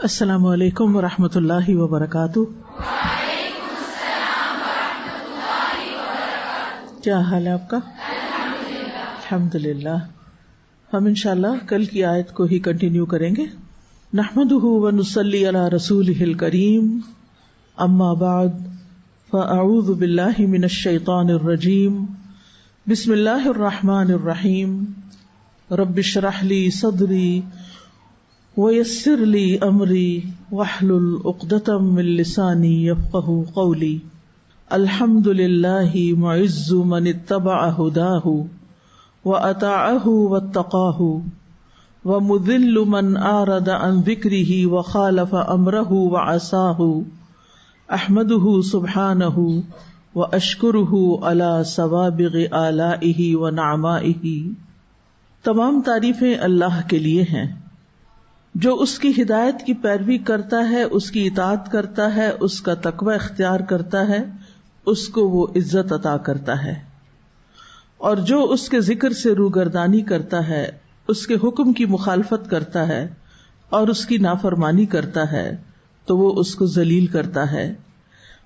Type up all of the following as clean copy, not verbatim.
السلام علیکم ورحمۃ اللہ وبرکاتہ۔ وعلیکم السلام ورحمۃ اللہ وبرکاتہ۔ کیا حال ہے آپ کا؟ الحمدللہ۔ ہم انشاءاللہ کل کی آیت کو ہی کنٹینیو کریں گے۔ نحمدہ ونصلی علی رسولہ الکریم، اما بعد فاعوذ باللہ من الشیطان الرجیم، بسم اللہ الرحمن الرحیم۔ رب اشرح لی صدری ویسر لی امری واحلل عقدۃ من لسانی یفقہوا قولی۔ الحمد للہ معز من اتبع ہداہ واطاعہ واتقاہ ومذل من اعرض عن ذکرہ وخالف امرہ وعصاہ۔ احمدہ سبحانہ واشکرہ علی سوابغ آلائہ ونعمائہ۔ تمام تعریفیں اللہ کے لیے ہیں جو اس کی ہدایت کی پیروی کرتا ہے، اس کی اطاعت کرتا ہے، اس کا تقوی اختیار کرتا ہے، اس کو وہ عزت عطا کرتا ہے، اور جو اس کے ذکر سے روگردانی کرتا ہے، اس کے حکم کی مخالفت کرتا ہے اور اس کی نافرمانی کرتا ہے تو وہ اس کو ذلیل کرتا ہے۔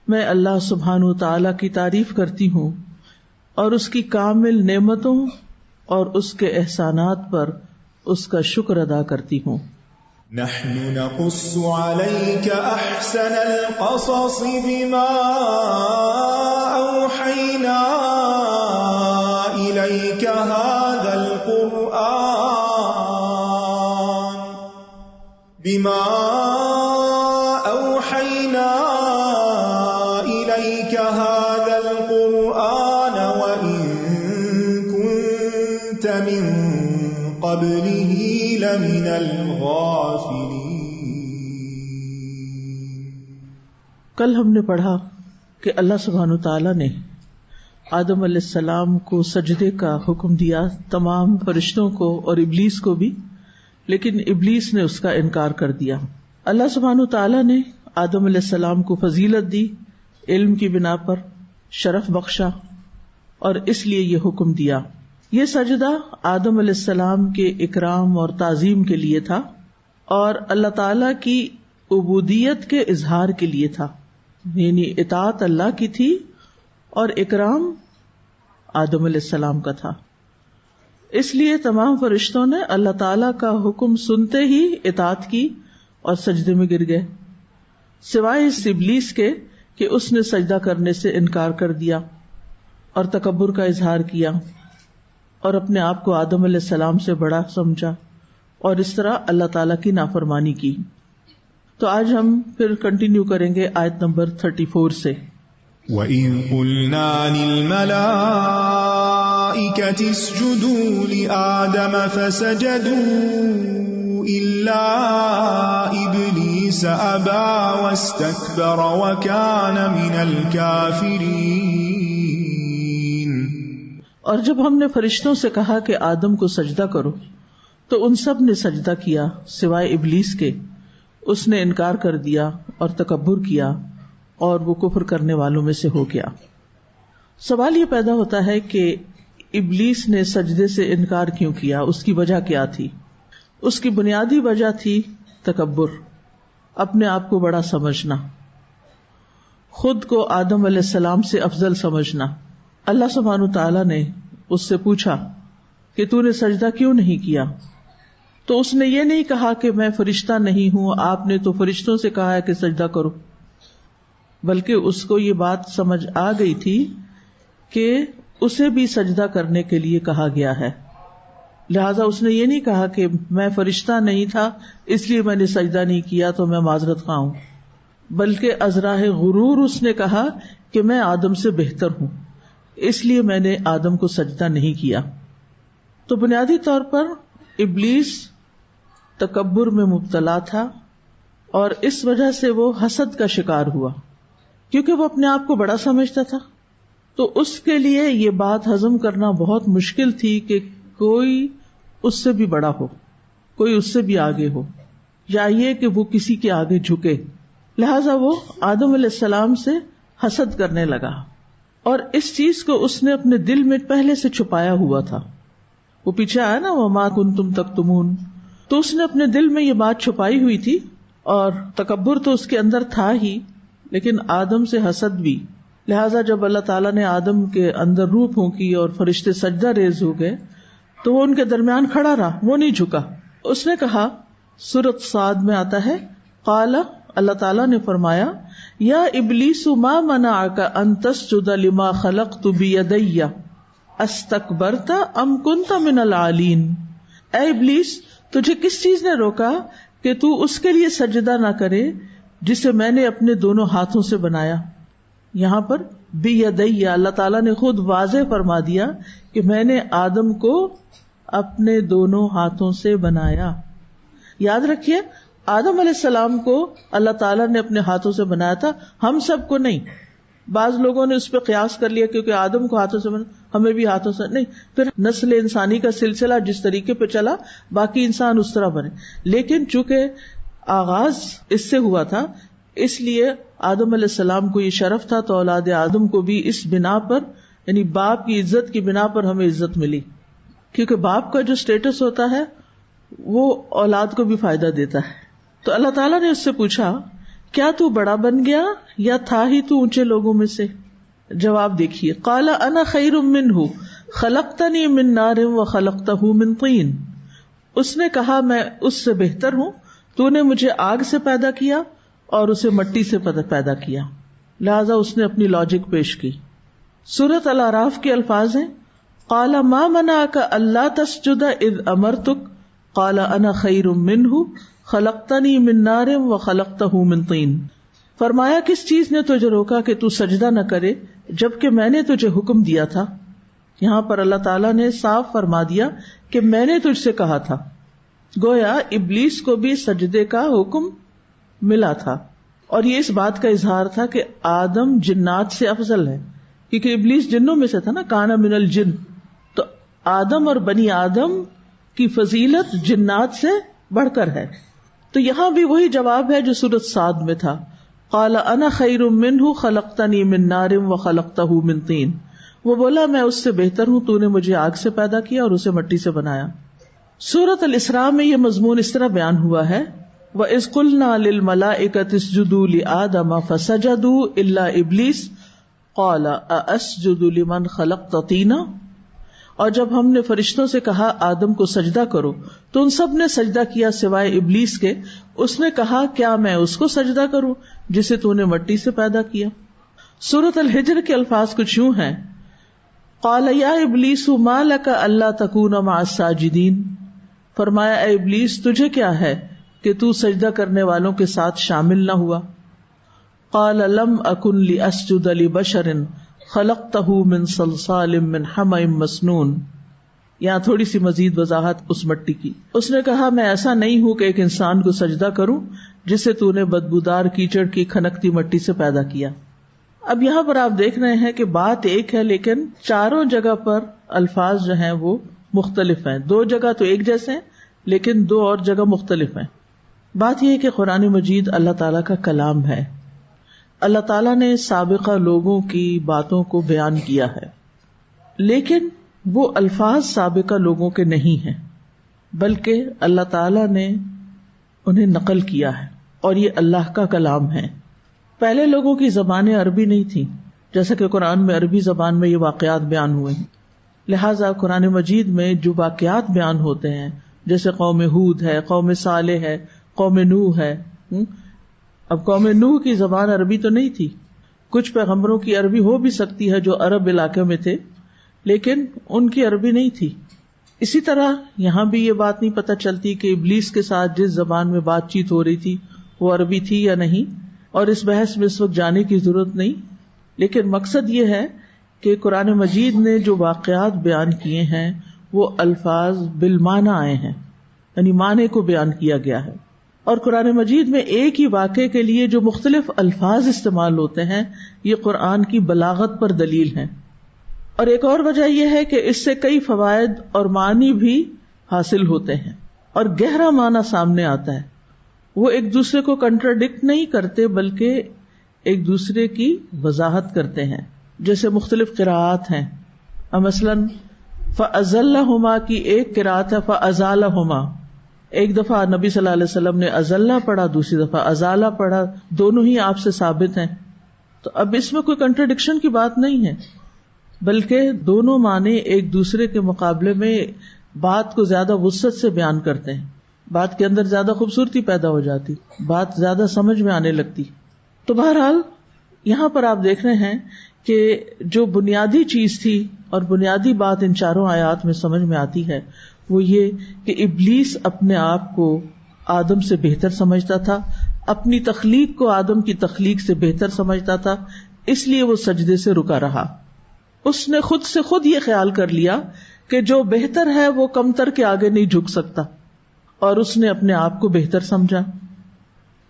میں اللہ سبحانہ وتعالی کی تعریف کرتی ہوں اور اس کی کامل نعمتوں اور اس کے احسانات پر اس کا شکر ادا کرتی ہوں۔ نحن نقص عليك أحسن القصص بما أوحينا إليك هذا القرآن وإن كنت من قبله لمن الغافلين۔ کل ہم نے پڑھا کہ اللہ سبحانہ تعالیٰ نے آدم علیہ السلام کو سجدے کا حکم دیا، تمام فرشتوں کو اور ابلیس کو بھی، لیکن ابلیس نے اس کا انکار کر دیا۔ اللہ سبحانہ تعالیٰ نے آدم علیہ السلام کو فضیلت دی، علم کی بنا پر شرف بخشا، اور اس لیے یہ حکم دیا۔ یہ سجدہ آدم علیہ السلام کے اکرام اور تعظیم کے لیے تھا اور اللہ تعالیٰ کی عبودیت کے اظہار کے لیے تھا، یعنی اطاعت اللہ کی تھی اور اکرام آدم علیہ السلام کا تھا۔ اس لیے تمام فرشتوں نے اللہ تعالیٰ کا حکم سنتے ہی اطاعت کی اور سجدے میں گر گئے، سوائے اس ابلیس کے کہ اس نے سجدہ کرنے سے انکار کر دیا اور تکبر کا اظہار کیا اور اپنے آپ کو آدم علیہ السلام سے بڑا سمجھا اور اس طرح اللہ تعالیٰ کی نافرمانی کی۔ تو آج ہم پھر کنٹینیو کریں گے آیت نمبر 34 سے۔ وَإِذْ قُلْنَا لِلْمَلَائِكَةِ اسْجُدُوا لِآدَمَ فَسَجَدُوا إِلَّا إِبْلِيسَ أَبَى وَاسْتَكْبَرَ وَكَانَ مِنَ الْكَافِرِينَ۔ اور جب ہم نے فرشتوں سے کہا کہ آدم کو سجدہ کرو تو ان سب نے سجدہ کیا سوائے ابلیس کے، اس نے انکار کر دیا اور تکبر کیا اور وہ کفر کرنے والوں میں سے ہو گیا۔ سوال یہ پیدا ہوتا ہے کہ ابلیس نے سجدے سے انکار کیوں کیا، اس کی وجہ کیا تھی؟ اس کی بنیادی وجہ تھی تکبر، اپنے آپ کو بڑا سمجھنا، خود کو آدم علیہ السلام سے افضل سمجھنا۔ اللہ سبحانہ تعالیٰ نے اس سے پوچھا کہ تو نے سجدہ کیوں نہیں کیا؟ تو اس نے یہ نہیں کہا کہ میں فرشتہ نہیں ہوں، آپ نے تو فرشتوں سے کہا ہے کہ سجدہ کرو، بلکہ اس کو یہ بات سمجھ آ گئی تھی کہ اسے بھی سجدہ کرنے کے لیے کہا گیا ہے، لہذا اس نے یہ نہیں کہا کہ میں فرشتہ نہیں تھا اس لیے میں نے سجدہ نہیں کیا تو میں معذرت خواہ ہوں، بلکہ از راہ غرور اس نے کہا کہ میں آدم سے بہتر ہوں اس لیے میں نے آدم کو سجدہ نہیں کیا۔ تو بنیادی طور پر ابلیس تکبر میں مبتلا تھا اور اس وجہ سے وہ حسد کا شکار ہوا، کیونکہ وہ اپنے آپ کو بڑا سمجھتا تھا۔ تو اس کے لیے یہ بات ہضم کرنا بہت مشکل تھی کہ کوئی اس سے بھی بڑا ہو، کوئی اس سے بھی آگے ہو، یا یہ کہ وہ کسی کے آگے جھکے۔ لہذا وہ آدم علیہ السلام سے حسد کرنے لگا، اور اس چیز کو اس نے اپنے دل میں پہلے سے چھپایا ہوا تھا۔ وہ پیچھے آیا نا وما کنتم تکتمون، تو اس نے اپنے دل میں یہ بات چھپائی ہوئی تھی اور تکبر تو اس کے اندر تھا ہی، لیکن آدم سے حسد بھی. لہٰذا جب اللہ تعالیٰ نے آدم کے اندر روح پھونکی اور فرشتے سجدہ ریز ہو گئے تو وہ ان کے درمیان کھڑا رہا، وہ نہیں جھکا. اس نے کہا، سورۃ صاد میں آتا ہے، قال، اللہ تعالیٰ نے فرمایا، یا ابلیس ما منعک ان تسجد لما خلقت بیدی استکبرت ام کنت من العالین. اے ابلیس، تجھے کس چیز نے روکا کہ تو اس کے لیے سجدہ نہ کرے جسے میں نے اپنے دونوں ہاتھوں سے بنایا. یہاں پر بیدی اللہ تعالیٰ نے خود واضح فرما دیا کہ میں نے آدم کو اپنے دونوں ہاتھوں سے بنایا. یاد رکھیے، آدم علیہ السلام کو اللہ تعالیٰ نے اپنے ہاتھوں سے بنایا تھا، ہم سب کو نہیں. بعض لوگوں نے اس پہ قیاس کر لیا کیونکہ آدم کو ہاتھوں سے بنا، ہمیں بھی ہاتھوں سے نہیں. پھر نسل انسانی کا سلسلہ جس طریقے پہ چلا باقی انسان اس طرح بنے. لیکن چونکہ آغاز اس سے ہوا تھا اس لیے آدم علیہ السلام کو یہ شرف تھا، تو اولاد آدم کو بھی اس بنا پر، یعنی باپ کی عزت کی بنا پر ہمیں عزت ملی. کیونکہ باپ کا جو سٹیٹس ہوتا ہے وہ اولاد کو بھی فائدہ دیتا ہے. تو اللہ تعالیٰ نے اس سے پوچھا، کیا تو بڑا بن گیا یا تھا ہی تو اونچے لوگوں میں سے؟ جواب دیکھیے، قال انا خیر منہ خلقتنی من نار وخلقتہ من طین. اس نے کہا، میں اس سے بہتر ہوں، تو نے مجھے آگ سے پیدا کیا اور اسے مٹی سے پیدا کیا. لہذا اس نے اپنی لاجک پیش کی. سورۃ الاعراف کے الفاظ ہیں، قال ما منعک الا تسجد اذ امرتک قال انا خیر منہ خلقتنی من نار وخلقتہ من طین. فرمایا، کس چیز نے تجھے روکا کہ تو سجدہ نہ کرے جبکہ میں نے تجھے حکم دیا تھا. یہاں پر اللہ تعالیٰ نے صاف فرما دیا کہ میں نے تجھ سے کہا تھا. گویا ابلیس کو بھی سجدے کا حکم ملا تھا، اور یہ اس بات کا اظہار تھا کہ آدم جنات سے افضل ہے، کیونکہ ابلیس جنوں میں سے تھا نا، کانا من الجن. تو آدم اور بنی آدم کی فضیلت جنات سے بڑھ کر ہے. تو یہاں بھی وہی جواب ہے جو سورۃ صاد میں تھا، قال انا خیر منہ خلقتنی من نار وخلقتہ من طین. وہ بولا، میں اس سے بہتر ہوں، تو نے مجھے آگ سے پیدا کیا اور اسے مٹی سے بنایا. سورۃ الاسراء میں یہ مضمون اس طرح بیان ہوا ہے، وَإِذْ قُلْنَا لِلْمَلَائِكَةِ اسْجُدُوا لِآدَمَ فَسَجَدُوا إِلَّا إِبْلِيسَ قَالَ أَأَسْجُدُ لِمَنْ خَلَقْتَ طِينًا. اور جب ہم نے فرشتوں سے کہا آدم کو سجدہ کرو تو ان سب نے سجدہ کیا سوائے ابلیس کے. اس نے کہا، کیا میں اس کو سجدہ کروں جسے تو نے مٹی سے پیدا کیا. سورۃ الحجر کے الفاظ کچھ یوں ہیں، قال یا ابلیس ما لک الا تکون مع الساجدین. فرمایا، اے ابلیس، تجھے کیا ہے کہ تو سجدہ کرنے والوں کے ساتھ شامل نہ ہوا. قال لم اکن لاسجد لبشر خلقتہ من صلصال من حمأ مسنون. یہاں تھوڑی سی مزید وضاحت اس مٹی کی. اس نے کہا، میں ایسا نہیں ہوں کہ ایک انسان کو سجدہ کروں جسے تو نے بدبودار کیچڑ کی کھنکتی مٹی سے پیدا کیا. اب یہاں پر آپ دیکھ رہے ہیں کہ بات ایک ہے لیکن چاروں جگہ پر الفاظ جو ہیں وہ مختلف ہیں. دو جگہ تو ایک جیسے ہیں لیکن دو اور جگہ مختلف ہیں. بات یہ ہے کہ قرآن مجید اللہ تعالیٰ کا کلام ہے. اللہ تعالیٰ نے سابقہ لوگوں کی باتوں کو بیان کیا ہے، لیکن وہ الفاظ سابقہ لوگوں کے نہیں ہیں، بلکہ اللہ تعالیٰ نے انہیں نقل کیا ہے اور یہ اللہ کا کلام ہے. پہلے لوگوں کی زبانیں عربی نہیں تھیں، جیسا کہ قرآن میں عربی زبان میں یہ واقعات بیان ہوئے ہیں. لہٰذا قرآن مجید میں جو واقعات بیان ہوتے ہیں، جیسے قوم ہود ہے، قوم صالح ہے، قوم نوح ہے. اب قوم نوح کی زبان عربی تو نہیں تھی. کچھ پیغمبروں کی عربی ہو بھی سکتی ہے جو عرب علاقے میں تھے، لیکن ان کی عربی نہیں تھی. اسی طرح یہاں بھی یہ بات نہیں پتہ چلتی کہ ابلیس کے ساتھ جس زبان میں بات چیت ہو رہی تھی وہ عربی تھی یا نہیں، اور اس بحث میں اس وقت جانے کی ضرورت نہیں. لیکن مقصد یہ ہے کہ قرآن مجید نے جو واقعات بیان کیے ہیں وہ الفاظ بالمعنی آئے ہیں، یعنی معنی کو بیان کیا گیا ہے. اور قرآن مجید میں ایک ہی واقعے کے لیے جو مختلف الفاظ استعمال ہوتے ہیں یہ قرآن کی بلاغت پر دلیل ہے. اور ایک اور وجہ یہ ہے کہ اس سے کئی فوائد اور معنی بھی حاصل ہوتے ہیں اور گہرا معنی سامنے آتا ہے. وہ ایک دوسرے کو کنٹراڈکٹ نہیں کرتے بلکہ ایک دوسرے کی وضاحت کرتے ہیں. جیسے مختلف قراءات ہیں، مثلاً فَأَزَلَّهُمَا کی ایک قراءت ہے فَأَزَالَهُمَا، ایک دفعہ نبی صلی اللہ علیہ وسلم نے ازلہ پڑھا, دوسری دفعہ ازالہ پڑھا, دونوں ہی آپ سے ثابت ہیں. تو اب اس میں کوئی کنٹراڈکشن کی بات نہیں ہے, بلکہ دونوں معنی ایک دوسرے کے مقابلے میں بات کو زیادہ وسعت سے بیان کرتے ہیں, بات کے اندر زیادہ خوبصورتی پیدا ہو جاتی, بات زیادہ سمجھ میں آنے لگتی. تو بہرحال یہاں پر آپ دیکھ رہے ہیں کہ جو بنیادی چیز تھی اور بنیادی بات ان چاروں آیات میں سمجھ میں آتی ہے وہ یہ کہ ابلیس اپنے آپ کو آدم سے بہتر سمجھتا تھا, اپنی تخلیق کو آدم کی تخلیق سے بہتر سمجھتا تھا, اس لیے وہ سجدے سے رکا رہا. اس نے خود سے خود یہ خیال کر لیا کہ جو بہتر ہے وہ کمتر کے آگے نہیں جھک سکتا, اور اس نے اپنے آپ کو بہتر سمجھا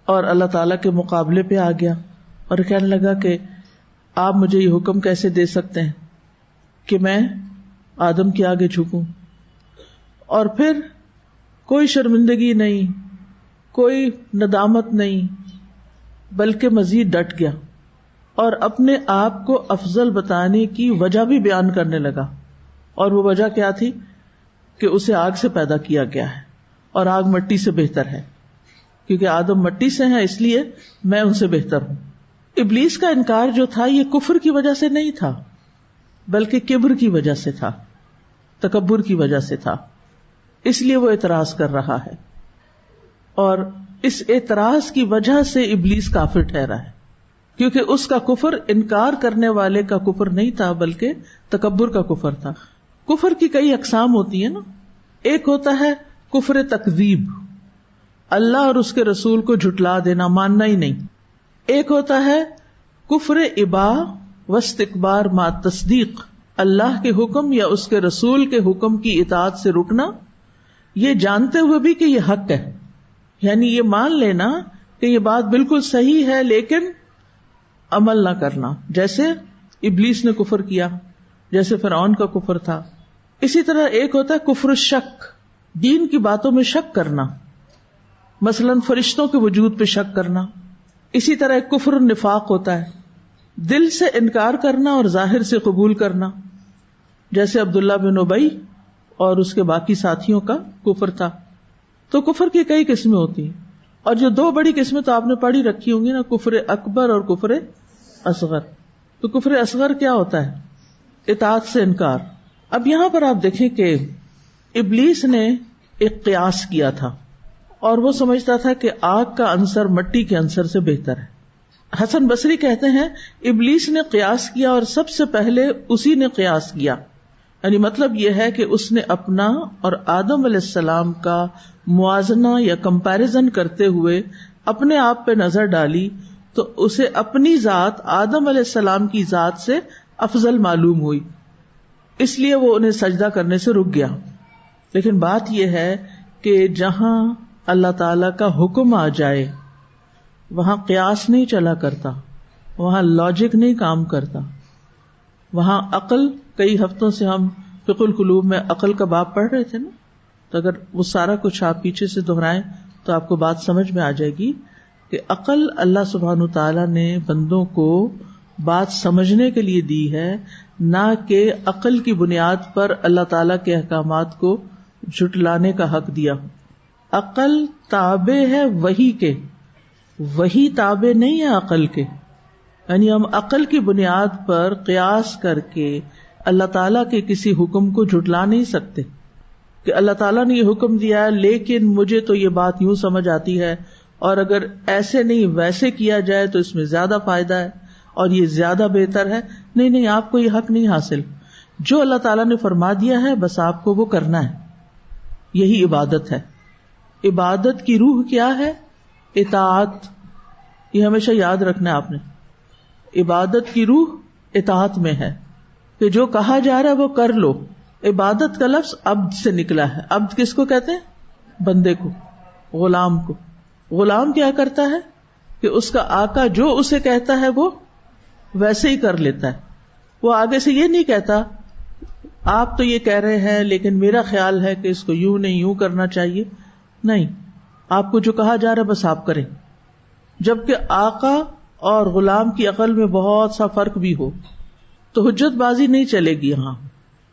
اور اللہ تعالیٰ کے مقابلے پہ آ گیا اور کہنے لگا کہ آپ مجھے یہ حکم کیسے دے سکتے ہیں کہ میں آدم کے آگے جھکوں. اور پھر کوئی شرمندگی نہیں, کوئی ندامت نہیں, بلکہ مزید ڈٹ گیا اور اپنے آپ کو افضل بتانے کی وجہ بھی بیان کرنے لگا. اور وہ وجہ کیا تھی کہ اسے آگ سے پیدا کیا گیا ہے اور آگ مٹی سے بہتر ہے, کیونکہ آدم مٹی سے ہیں اس لیے میں ان سے بہتر ہوں. ابلیس کا انکار جو تھا یہ کفر کی وجہ سے نہیں تھا, بلکہ کبر کی وجہ سے تھا, تکبر کی وجہ سے تھا, اس لیے وہ اعتراض کر رہا ہے. اور اس اعتراض کی وجہ سے ابلیس کافر ٹھہرا ہے, کیونکہ اس کا کفر انکار کرنے والے کا کفر نہیں تھا بلکہ تکبر کا کفر تھا. کفر کی کئی اقسام ہوتی ہیں نا. ایک ہوتا ہے کفر تکذیب, اللہ اور اس کے رسول کو جھٹلا دینا, ماننا ہی نہیں. ایک ہوتا ہے کفر ابا واستکبار مع تصدیق, اللہ کے حکم یا اس کے رسول کے حکم کی اطاعت سے رکنا, یہ جانتے ہوئے بھی کہ یہ حق ہے, یعنی یہ مان لینا کہ یہ بات بالکل صحیح ہے لیکن عمل نہ کرنا, جیسے ابلیس نے کفر کیا, جیسے فرعون کا کفر تھا. اسی طرح ایک ہوتا ہے کفر الشک, دین کی باتوں میں شک کرنا, مثلا فرشتوں کے وجود پہ شک کرنا. اسی طرح ایک کفر النفاق ہوتا ہے, دل سے انکار کرنا اور ظاہر سے قبول کرنا, جیسے عبداللہ بن ابی اور اس کے باقی ساتھیوں کا کفر تھا. تو کفر کی کئی قسمیں ہوتی ہیں, اور جو دو بڑی قسمیں تو آپ نے پڑھی رکھی ہوں گی نا, کفر اکبر اور کفر اصغر. تو کفر اصغر کیا ہوتا ہے؟ اطاعت سے انکار. اب یہاں پر آپ دیکھیں کہ ابلیس نے ایک قیاس کیا تھا اور وہ سمجھتا تھا کہ آگ کا عنصر مٹی کے عنصر سے بہتر ہے. حسن بصری کہتے ہیں ابلیس نے قیاس کیا اور سب سے پہلے اسی نے قیاس کیا, یعنی مطلب یہ ہے کہ اس نے اپنا اور آدم علیہ السلام کا موازنہ یا کمپیریزن کرتے ہوئے اپنے آپ پہ نظر ڈالی تو اسے اپنی ذات آدم علیہ السلام کی ذات سے افضل معلوم ہوئی, اس لیے وہ انہیں سجدہ کرنے سے رک گیا. لیکن بات یہ ہے کہ جہاں اللہ تعالی کا حکم آ جائے وہاں قیاس نہیں چلا کرتا, وہاں لاجک نہیں کام کرتا, وہاں عقل. کئی ہفتوں سے ہم فقہ القلوب میں عقل کا باب پڑھ رہے تھے نا, تو اگر وہ سارا کچھ آپ پیچھے سے دہرائیں تو آپ کو بات سمجھ میں آ جائے گی کہ عقل اللہ سبحانہ تعالیٰ نے بندوں کو بات سمجھنے کے لیے دی ہے, نہ کہ عقل کی بنیاد پر اللہ تعالیٰ کے احکامات کو جھٹلانے کا حق دیا. عقل تابع ہے وحی کے, وحی تابع نہیں ہے عقل کے. یعنی ہم عقل کی بنیاد پر قیاس کر کے اللہ تعالیٰ کے کسی حکم کو جھٹلا نہیں سکتے کہ اللہ تعالیٰ نے یہ حکم دیا ہے لیکن مجھے تو یہ بات یوں سمجھ آتی ہے, اور اگر ایسے نہیں ویسے کیا جائے تو اس میں زیادہ فائدہ ہے اور یہ زیادہ بہتر ہے. نہیں, آپ کو یہ حق نہیں حاصل. جو اللہ تعالیٰ نے فرما دیا ہے بس آپ کو وہ کرنا ہے, یہی عبادت ہے. عبادت کی روح کیا ہے؟ اطاعت. یہ ہمیشہ یاد رکھنا ہے آپ نے, عبادت کی روح اطاعت میں ہے کہ جو کہا جا رہا ہے وہ کر لو. عبادت کا لفظ عبد سے نکلا ہے. عبد کس کو کہتے ہیں؟ بندے کو, غلام کو. غلام کیا کرتا ہے کہ اس کا آقا جو اسے کہتا ہے وہ ویسے ہی کر لیتا ہے. وہ آگے سے یہ نہیں کہتا آپ تو یہ کہہ رہے ہیں لیکن میرا خیال ہے کہ اس کو یوں نہیں یوں کرنا چاہیے. نہیں, آپ کو جو کہا جا رہا ہے بس آپ کریں. جبکہ آقا اور غلام کی عقل میں بہت سا فرق بھی ہو تو حجت بازی نہیں چلے گی یہاں.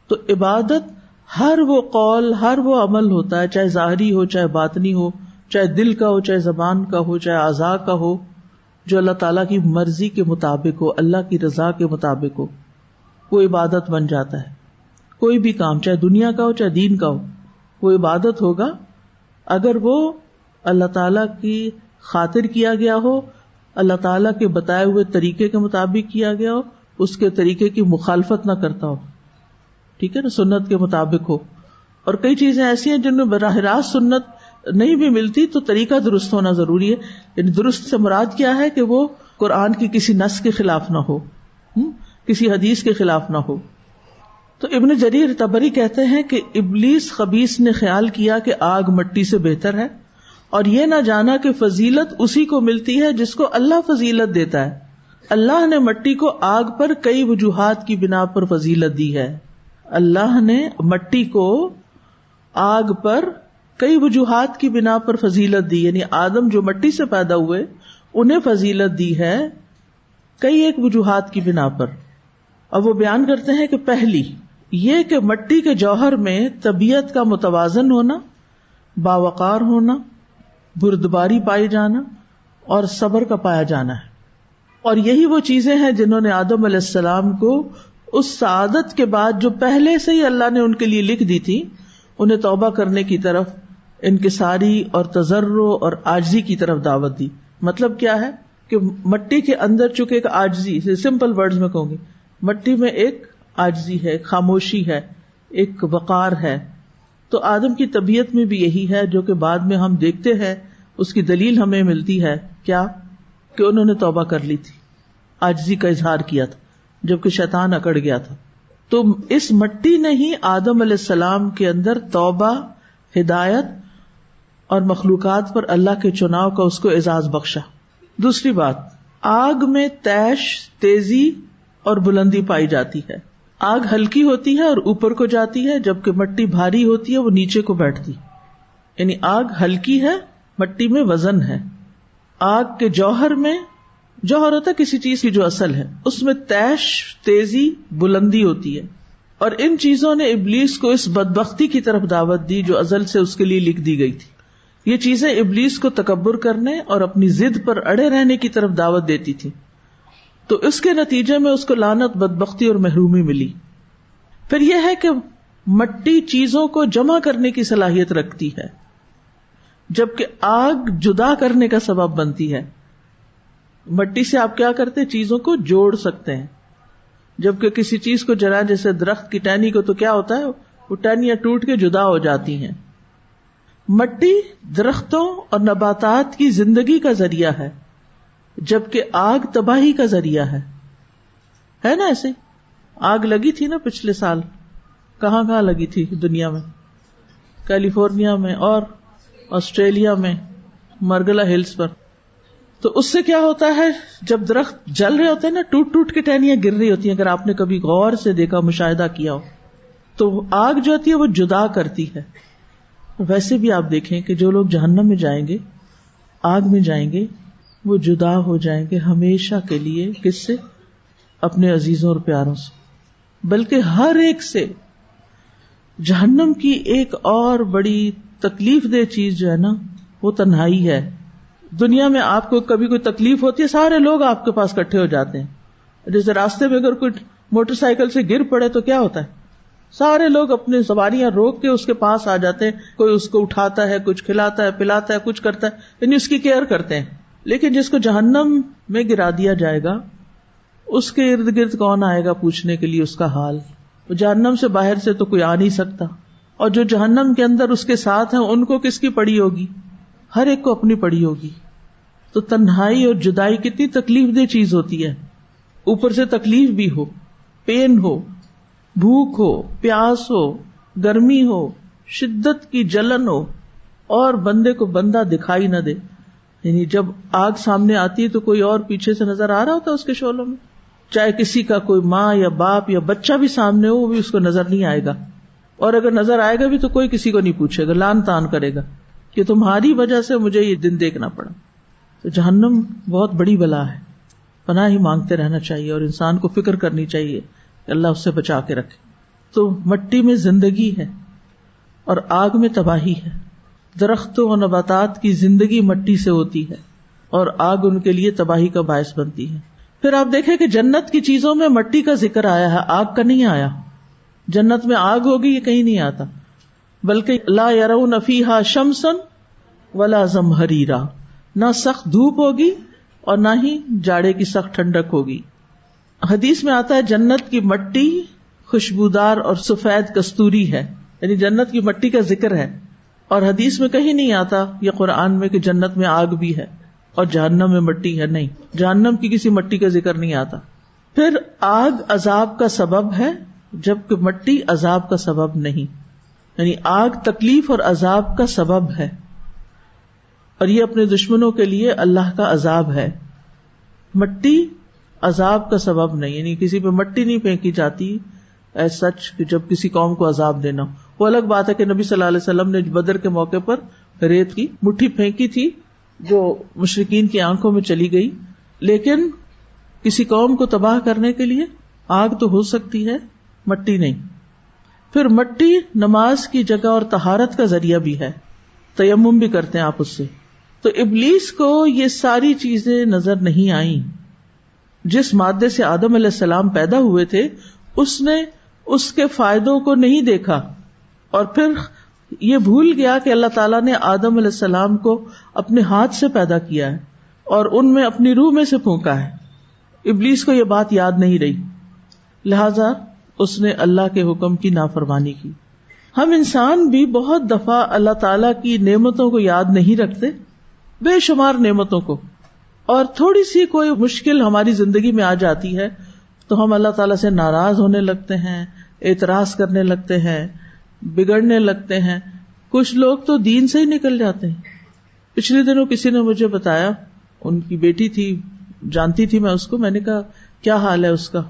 تو عبادت ہر وہ قول، ہر وہ عمل ہوتا ہے، چاہے ظاہری ہو چاہے باطنی ہو، چاہے دل کا ہو چاہے زبان کا ہو چاہے اعضاء کا ہو، جو اللہ تعالیٰ کی مرضی کے مطابق ہو، اللہ کی رضا کے مطابق ہو، وہ عبادت بن جاتا ہے. کوئی بھی کام چاہے دنیا کا ہو چاہے دین کا ہو، وہ عبادت ہوگا اگر وہ اللہ تعالیٰ کی خاطر کیا گیا ہو، اللہ تعالیٰ کے بتائے ہوئے طریقے کے مطابق کیا گیا ہو، اس کے طریقے کی مخالفت نہ کرتا ہو. ٹھیک ہے نا، سنت کے مطابق ہو. اور کئی چیزیں ایسی ہیں جن میں براہ راست سنت نہیں بھی ملتی تو طریقہ درست ہونا ضروری ہے. یعنی درست سے مراد کیا ہے کہ وہ قرآن کی کسی نص کے خلاف نہ ہو، کسی حدیث کے خلاف نہ ہو. تو ابن جریر طبری کہتے ہیں کہ ابلیس خبیث نے خیال کیا کہ آگ مٹی سے بہتر ہے، اور یہ نہ جانا کہ فضیلت اسی کو ملتی ہے جس کو اللہ فضیلت دیتا ہے. اللہ نے مٹی کو آگ پر کئی وجوہات کی بنا پر فضیلت دی ہے. اللہ نے مٹی کو آگ پر کئی وجوہات کی بنا پر فضیلت دی، یعنی آدم جو مٹی سے پیدا ہوئے انہیں فضیلت دی ہے کئی ایک وجوہات کی بنا پر. اب وہ بیان کرتے ہیں کہ پہلی یہ کہ مٹی کے جوہر میں طبیعت کا متوازن ہونا، باوقار ہونا، بردباری پائی جانا اور صبر کا پایا جانا ہے. اور یہی وہ چیزیں ہیں جنہوں نے آدم علیہ السلام کو اس سعادت کے بعد جو پہلے سے ہی اللہ نے ان کے لیے لکھ دی تھی، انہیں توبہ کرنے کی طرف، انکساری اور تضرع اور عاجزی کی طرف دعوت دی. مطلب کیا ہے کہ مٹی کے اندر چونکہ ایک عاجزی، سمپل ورڈز میں کہوں گی، مٹی میں ایک عاجزی ہے، خاموشی ہے، ایک وقار ہے. تو آدم کی طبیعت میں بھی یہی ہے جو کہ بعد میں ہم دیکھتے ہیں، اس کی دلیل ہمیں ملتی ہے کیا کہ انہوں نے توبہ کر لی تھی، عاجزی کا اظہار کیا تھا جبکہ شیطان اکڑ گیا تھا. تو اس مٹی نے ہی آدم علیہ السلام کے اندر توبہ، ہدایت اور مخلوقات پر اللہ کے چناؤ کا اس کو اعزاز بخشا. دوسری بات، آگ میں تیش، تیزی اور بلندی پائی جاتی ہے. آگ ہلکی ہوتی ہے اور اوپر کو جاتی ہے، جبکہ مٹی بھاری ہوتی ہے، وہ نیچے کو بیٹھتی. یعنی آگ ہلکی ہے، مٹی میں وزن ہے. آگ کے جوہر میں، جوہر ہوتا ہے کسی چیز کی جو اصل ہے، اس میں تیش، تیزی، بلندی ہوتی ہے. اور ان چیزوں نے ابلیس کو اس بدبختی کی طرف دعوت دی جو ازل سے اس کے لیے لکھ دی گئی تھی. یہ چیزیں ابلیس کو تکبر کرنے اور اپنی ضد پر اڑے رہنے کی طرف دعوت دیتی تھی. تو اس کے نتیجے میں اس کو لعنت، بدبختی اور محرومی ملی. پھر یہ ہے کہ مٹی چیزوں کو جمع کرنے کی صلاحیت رکھتی ہے، جبکہ آگ جدا کرنے کا سبب بنتی ہے. مٹی سے آپ کیا کرتے ہیں؟ چیزوں کو جوڑ سکتے ہیں، جبکہ کسی چیز کو جلا، جیسے درخت کی ٹہنی کو، تو کیا ہوتا ہے؟ وہ ٹہنیاں ٹوٹ کے جدا ہو جاتی ہیں. مٹی درختوں اور نباتات کی زندگی کا ذریعہ ہے، جبکہ آگ تباہی کا ذریعہ ہے نا. ایسے آگ لگی تھی نا پچھلے سال، کہاں کہاں لگی تھی دنیا میں؟ کیلیفورنیا میں اور آسٹریلیا میں، مرگلا ہلز پر. تو اس سے کیا ہوتا ہے، جب درخت جل رہے ہوتے ہیں نا، ٹوٹ ٹوٹ کے ٹہنیاں گر رہی ہوتی ہیں. اگر آپ نے کبھی غور سے دیکھا، مشاہدہ کیا ہو، تو آگ جو ہوتی ہے وہ جدا کرتی ہے. ویسے بھی آپ دیکھیں کہ جو لوگ جہنم میں جائیں گے، آگ میں جائیں گے، وہ جدا ہو جائیں گے ہمیشہ کے لیے. کس سے؟ اپنے عزیزوں اور پیاروں سے. بلکہ ہر ایک سے. جہنم کی ایک اور بڑی تکلیف دہ چیز جو ہے نا، وہ تنہائی ہے. دنیا میں آپ کو کبھی کوئی تکلیف ہوتی ہے، سارے لوگ آپ کے پاس اکٹھے ہو جاتے ہیں. جیسے راستے میں اگر کوئی موٹر سائیکل سے گر پڑے تو کیا ہوتا ہے؟ سارے لوگ اپنی سواریاں روک کے اس کے پاس آ جاتے ہیں. کوئی اس کو اٹھاتا ہے، کچھ کھلاتا ہے، پلاتا ہے، کچھ کرتا ہے، یعنی اس کی کیئر کرتے ہیں. لیکن جس کو جہنم میں گرا دیا جائے گا، اس کے ارد گرد کون آئے گا پوچھنے کے لیے اس کا حال؟ جہنم سے باہر سے تو کوئی آ نہیں سکتا. اور جو جہنم کے اندر اس کے ساتھ ہیں، ان کو کس کی پڑی ہوگی؟ ہر ایک کو اپنی پڑی ہوگی. تو تنہائی اور جدائی کتنی تکلیف دہ چیز ہوتی ہے. اوپر سے تکلیف بھی ہو، پین ہو، بھوک ہو، پیاس ہو، گرمی ہو، شدت کی جلن ہو، اور بندے کو بندہ دکھائی نہ دے. یعنی جب آگ سامنے آتی ہے تو کوئی اور پیچھے سے نظر آ رہا ہوتا ہے اس کے شعلوں میں، چاہے کسی کا کوئی ماں یا باپ یا بچہ بھی سامنے ہو، وہ بھی اس کو نظر نہیں آئے گا. اور اگر نظر آئے گا بھی تو کوئی کسی کو نہیں پوچھے گا، لان تان کرے گا کہ تمہاری وجہ سے مجھے یہ دن دیکھنا پڑا. تو جہنم بہت بڑی بلا ہے. پناہ ہی مانگتے رہنا چاہیے اور انسان کو فکر کرنی چاہیے کہ اللہ اس سے بچا کے رکھے. تو مٹی میں زندگی ہے اور آگ میں تباہی ہے. درختوں و نباتات کی زندگی مٹی سے ہوتی ہے اور آگ ان کے لیے تباہی کا باعث بنتی ہے. پھر آپ دیکھیں کہ جنت کی چیزوں میں مٹی کا ذکر آیا ہے، آگ کا نہیں آیا. جنت میں آگ ہوگی یہ کہیں نہیں آتا، بلکہ لا یرون فیہا شمسا ولا زمہریرا، نہ سخت دھوپ ہوگی اور نہ ہی جاڑے کی سخت ٹھنڈک ہوگی. حدیث میں آتا ہے جنت کی مٹی خوشبودار اور سفید کستوری ہے، یعنی جنت کی مٹی کا ذکر ہے. اور حدیث میں کہیں نہیں آتا یا قرآن میں کہ جنت میں آگ بھی ہے اور جہنم میں مٹی ہے، نہیں، جہنم کی کسی مٹی کا ذکر نہیں آتا. پھر آگ عذاب کا سبب ہے جبکہ مٹی عذاب کا سبب نہیں، یعنی آگ تکلیف اور عذاب کا سبب ہے اور یہ اپنے دشمنوں کے لیے اللہ کا عذاب ہے. مٹی عذاب کا سبب نہیں، یعنی کسی پہ مٹی نہیں پھینکی جاتی ایز سچ کہ جب کسی قوم کو عذاب دینا. وہ الگ بات ہے کہ نبی صلی اللہ علیہ وسلم نے بدر کے موقع پر ریت کی مٹھی پھینکی تھی جو مشرکین کی آنکھوں میں چلی گئی، لیکن کسی قوم کو تباہ کرنے کے لیے آگ تو ہو سکتی ہے، مٹی نہیں. پھر مٹی نماز کی جگہ اور طہارت کا ذریعہ بھی ہے، تیمم بھی کرتے ہیں آپ اس سے. تو ابلیس کو یہ ساری چیزیں نظر نہیں آئیں. جس مادے سے آدم علیہ السلام پیدا ہوئے تھے اس نے اس کے فائدوں کو نہیں دیکھا اور پھر یہ بھول گیا کہ اللہ تعالیٰ نے آدم علیہ السلام کو اپنے ہاتھ سے پیدا کیا ہے اور ان میں اپنی روح میں سے پھونکا ہے. ابلیس کو یہ بات یاد نہیں رہی، لہذا اس نے اللہ کے حکم کی نافرمانی کی. ہم انسان بھی بہت دفعہ اللہ تعالیٰ کی نعمتوں کو یاد نہیں رکھتے، بے شمار نعمتوں کو، اور تھوڑی سی کوئی مشکل ہماری زندگی میں آ جاتی ہے تو ہم اللہ تعالیٰ سے ناراض ہونے لگتے ہیں، اعتراض کرنے لگتے ہیں، بگڑنے لگتے ہیں. کچھ لوگ تو دین سے ہی نکل جاتے ہیں. پچھلے دنوں کسی نے مجھے بتایا، ان کی بیٹی تھی، جانتی تھی میں اس کو، میں نے کہا کیا حال ہے اس کا؟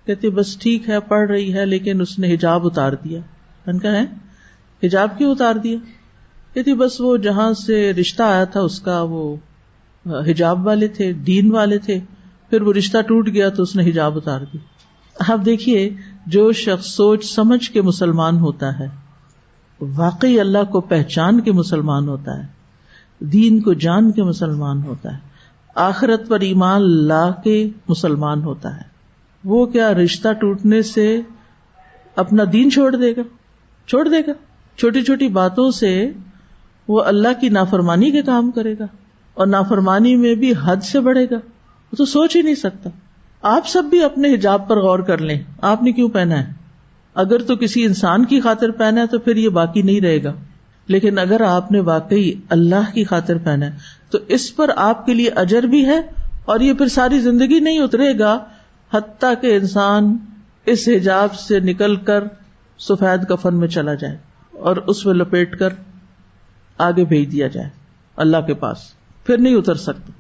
کہتی بس ٹھیک ہے، پڑھ رہی ہے لیکن اس نے حجاب اتار دیا. میں نے کہا ہے حجاب کیوں اتار دیا؟ کہتی بس وہ جہاں سے رشتہ آیا تھا اس کا وہ حجاب والے تھے، دین والے تھے، پھر وہ رشتہ ٹوٹ گیا تو اس نے حجاب اتار دی. آپ دیکھیے جو شخص سوچ سمجھ کے مسلمان ہوتا ہے، واقعی اللہ کو پہچان کے مسلمان ہوتا ہے، دین کو جان کے مسلمان ہوتا ہے، آخرت پر ایمان لا کے مسلمان ہوتا ہے، وہ کیا رشتہ ٹوٹنے سے اپنا دین چھوڑ دے گا؟ چھوٹی چھوٹی باتوں سے وہ اللہ کی نافرمانی کے کام کرے گا اور نافرمانی میں بھی حد سے بڑھے گا. وہ تو سوچ ہی نہیں سکتا. آپ سب بھی اپنے حجاب پر غور کر لیں، آپ نے کیوں پہنا ہے؟ اگر تو کسی انسان کی خاطر پہنا ہے تو پھر یہ باقی نہیں رہے گا، لیکن اگر آپ نے واقعی اللہ کی خاطر پہنا ہے تو اس پر آپ کے لیے اجر بھی ہے اور یہ پھر ساری زندگی نہیں اترے گا حتیٰ کہ انسان اس حجاب سے نکل کر سفید کفن میں چلا جائے اور اس میں لپیٹ کر آگے بھیج دیا جائے اللہ کے پاس، پھر نہیں اتر سکتا.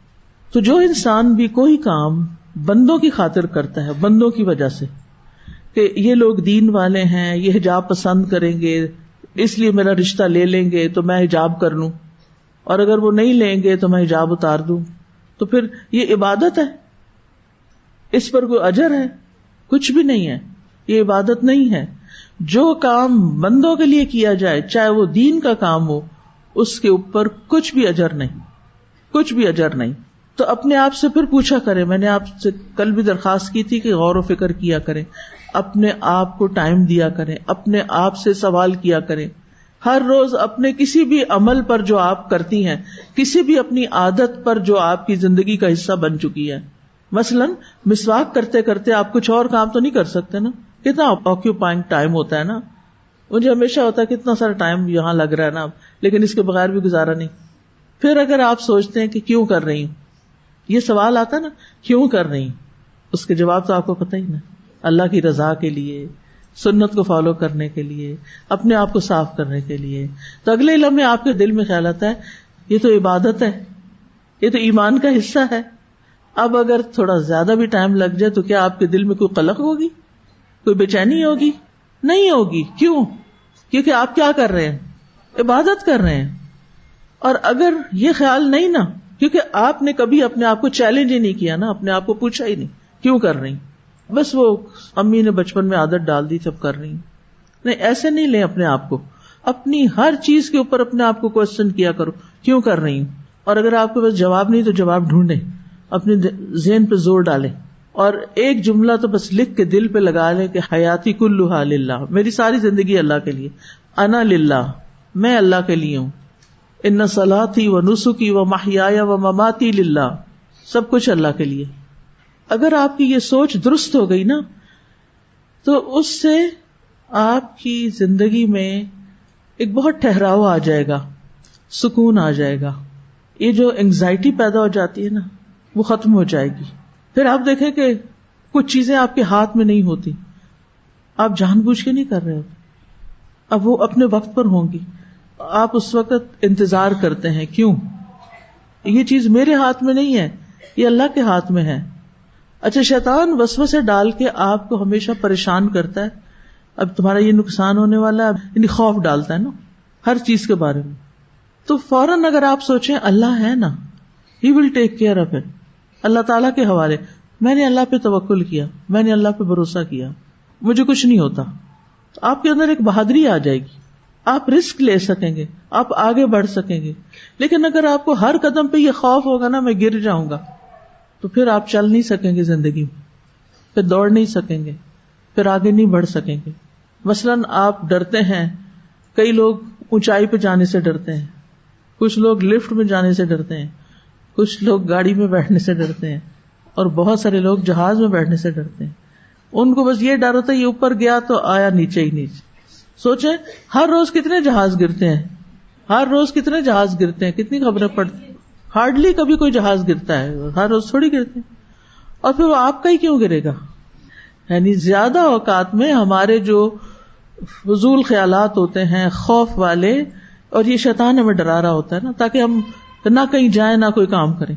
تو جو انسان بھی کوئی کام بندوں کی خاطر کرتا ہے، بندوں کی وجہ سے، کہ یہ لوگ دین والے ہیں، یہ حجاب پسند کریں گے اس لیے میرا رشتہ لے لیں گے تو میں حجاب کر لوں، اور اگر وہ نہیں لیں گے تو میں حجاب اتار دوں، تو پھر یہ عبادت ہے، اس پر کوئی اجر ہے؟ کچھ بھی نہیں ہے، یہ عبادت نہیں ہے. جو کام بندوں کے لیے کیا جائے چاہے وہ دین کا کام ہو اس کے اوپر کچھ بھی اجر نہیں، کچھ بھی اجر نہیں. تو اپنے آپ سے پھر پوچھا کریں، میں نے آپ سے کل بھی درخواست کی تھی کہ غور و فکر کیا کریں، اپنے آپ کو ٹائم دیا کریں، اپنے آپ سے سوال کیا کریں. ہر روز اپنے کسی بھی عمل پر جو آپ کرتی ہیں، کسی بھی اپنی عادت پر جو آپ کی زندگی کا حصہ بن چکی ہے، مثلاً مسواک کرتے کرتے آپ کچھ اور کام تو نہیں کر سکتے نا، کتنا آکیوپائنگ ٹائم ہوتا ہے نا. مجھے ہمیشہ ہوتا ہے کتنا سارا ٹائم یہاں لگ رہا ہے نا، لیکن اس کے بغیر بھی گزارا نہیں. پھر اگر آپ سوچتے ہیں کہ کیوں کر رہی ہوں، یہ سوال آتا نا کیوں کر رہی ہوں، اس کے جواب تو آپ کو پتہ ہی نا، اللہ کی رضا کے لیے، سنت کو فالو کرنے کے لیے، اپنے آپ کو صاف کرنے کے لیے. تو اگلے لمحے آپ کے دل میں خیال آتا ہے یہ تو عبادت ہے، یہ تو ایمان کا حصہ ہے. اب اگر تھوڑا زیادہ بھی ٹائم لگ جائے تو کیا آپ کے دل میں کوئی قلق ہوگی، کوئی بے چینی ہوگی؟ نہیں ہوگی. کیوں؟ کیونکہ آپ کیا کر رہے ہیں؟ عبادت کر رہے ہیں. اور اگر یہ خیال نہیں نا، کیونکہ آپ نے کبھی اپنے آپ کو چیلنج ہی نہیں کیا نا، اپنے آپ کو پوچھا ہی نہیں کیوں کر رہی، بس وہ امی نے بچپن میں عادت ڈال دی تھی اب کر رہی ہوں. نہیں، ایسے نہیں لیں اپنے آپ کو. اپنی ہر چیز کے اوپر اپنے آپ کو کوشچن کیا کرو، کیوں کر رہی ہوں. اور اگر آپ کے پاس جواب نہیں تو جواب ڈھونڈیں، اپنے ذہن پہ زور ڈالیں، اور ایک جملہ تو بس لکھ کے دل پہ لگا لیں کہ حیاتی کلھا للہ، میری ساری زندگی اللہ کے لیے. انا للہ، میں اللہ کے لیے ہوں. ان صلاتی و نسکی و محیایا و مماتی للہ، سب کچھ اللہ کے لیے. اگر آپ کی یہ سوچ درست ہو گئی نا تو اس سے آپ کی زندگی میں ایک بہت ٹھہراؤ آ جائے گا، سکون آ جائے گا. یہ جو اینگزائٹی پیدا ہو جاتی ہے نا وہ ختم ہو جائے گی. پھر آپ دیکھیں کہ کچھ چیزیں آپ کے ہاتھ میں نہیں ہوتی، آپ جان بوجھ کے نہیں کر رہے ہوتے، اب وہ اپنے وقت پر ہوں گی. آپ اس وقت انتظار کرتے ہیں، کیوں؟ یہ چیز میرے ہاتھ میں نہیں ہے، یہ اللہ کے ہاتھ میں ہے. اچھا، شیطان وسوسے ڈال کے آپ کو ہمیشہ پریشان کرتا ہے، اب تمہارا یہ نقصان ہونے والا ہے، یعنی خوف ڈالتا ہے نا ہر چیز کے بارے میں. تو فوراً اگر آپ سوچیں اللہ ہے نا، ہی ول ٹیک کیئر آف اٹ، اللہ تعالیٰ کے حوالے، میں نے اللہ پہ توکل کیا، میں نے اللہ پہ بھروسہ کیا، مجھے کچھ نہیں ہوتا. تو آپ کے اندر ایک بہادری آ جائے گی، آپ رسک لے سکیں گے، آپ آگے بڑھ سکیں گے. لیکن اگر آپ کو ہر قدم پہ یہ خوف ہوگا نا میں گر جاؤں گا، تو پھر آپ چل نہیں سکیں گے زندگی میں، پھر دوڑ نہیں سکیں گے، پھر آگے نہیں بڑھ سکیں گے. مثلاً آپ ڈرتے ہیں، کئی لوگ اونچائی پہ جانے سے ڈرتے ہیں، کچھ لوگ لفٹ میں جانے سے ڈرتے ہیں، کچھ لوگ گاڑی میں بیٹھنے سے ڈرتے ہیں، اور بہت سارے لوگ جہاز میں بیٹھنے سے ڈرتے ہیں. ان کو بس یہ ڈر ہوتا ہے یہ اوپر گیا تو آیا نیچے ہی نیچے. سوچیں ہر روز کتنے جہاز گرتے ہیں، ہر روز کتنے جہاز گرتے ہیں، کتنی خبریں پڑتی ہیں. ہارڈلی کبھی کوئی جہاز گرتا ہے، ہر روز تھوڑی گرتے ہیں. اور پھر وہ آپ کا ہی کیوں گرے گا؟ یعنی زیادہ اوقات میں ہمارے جو فضول خیالات ہوتے ہیں خوف والے، اور یہ شیطان ہمیں ڈرا رہا ہوتا ہے نا تاکہ ہم نہ کہیں جائیں نہ کوئی کام کریں.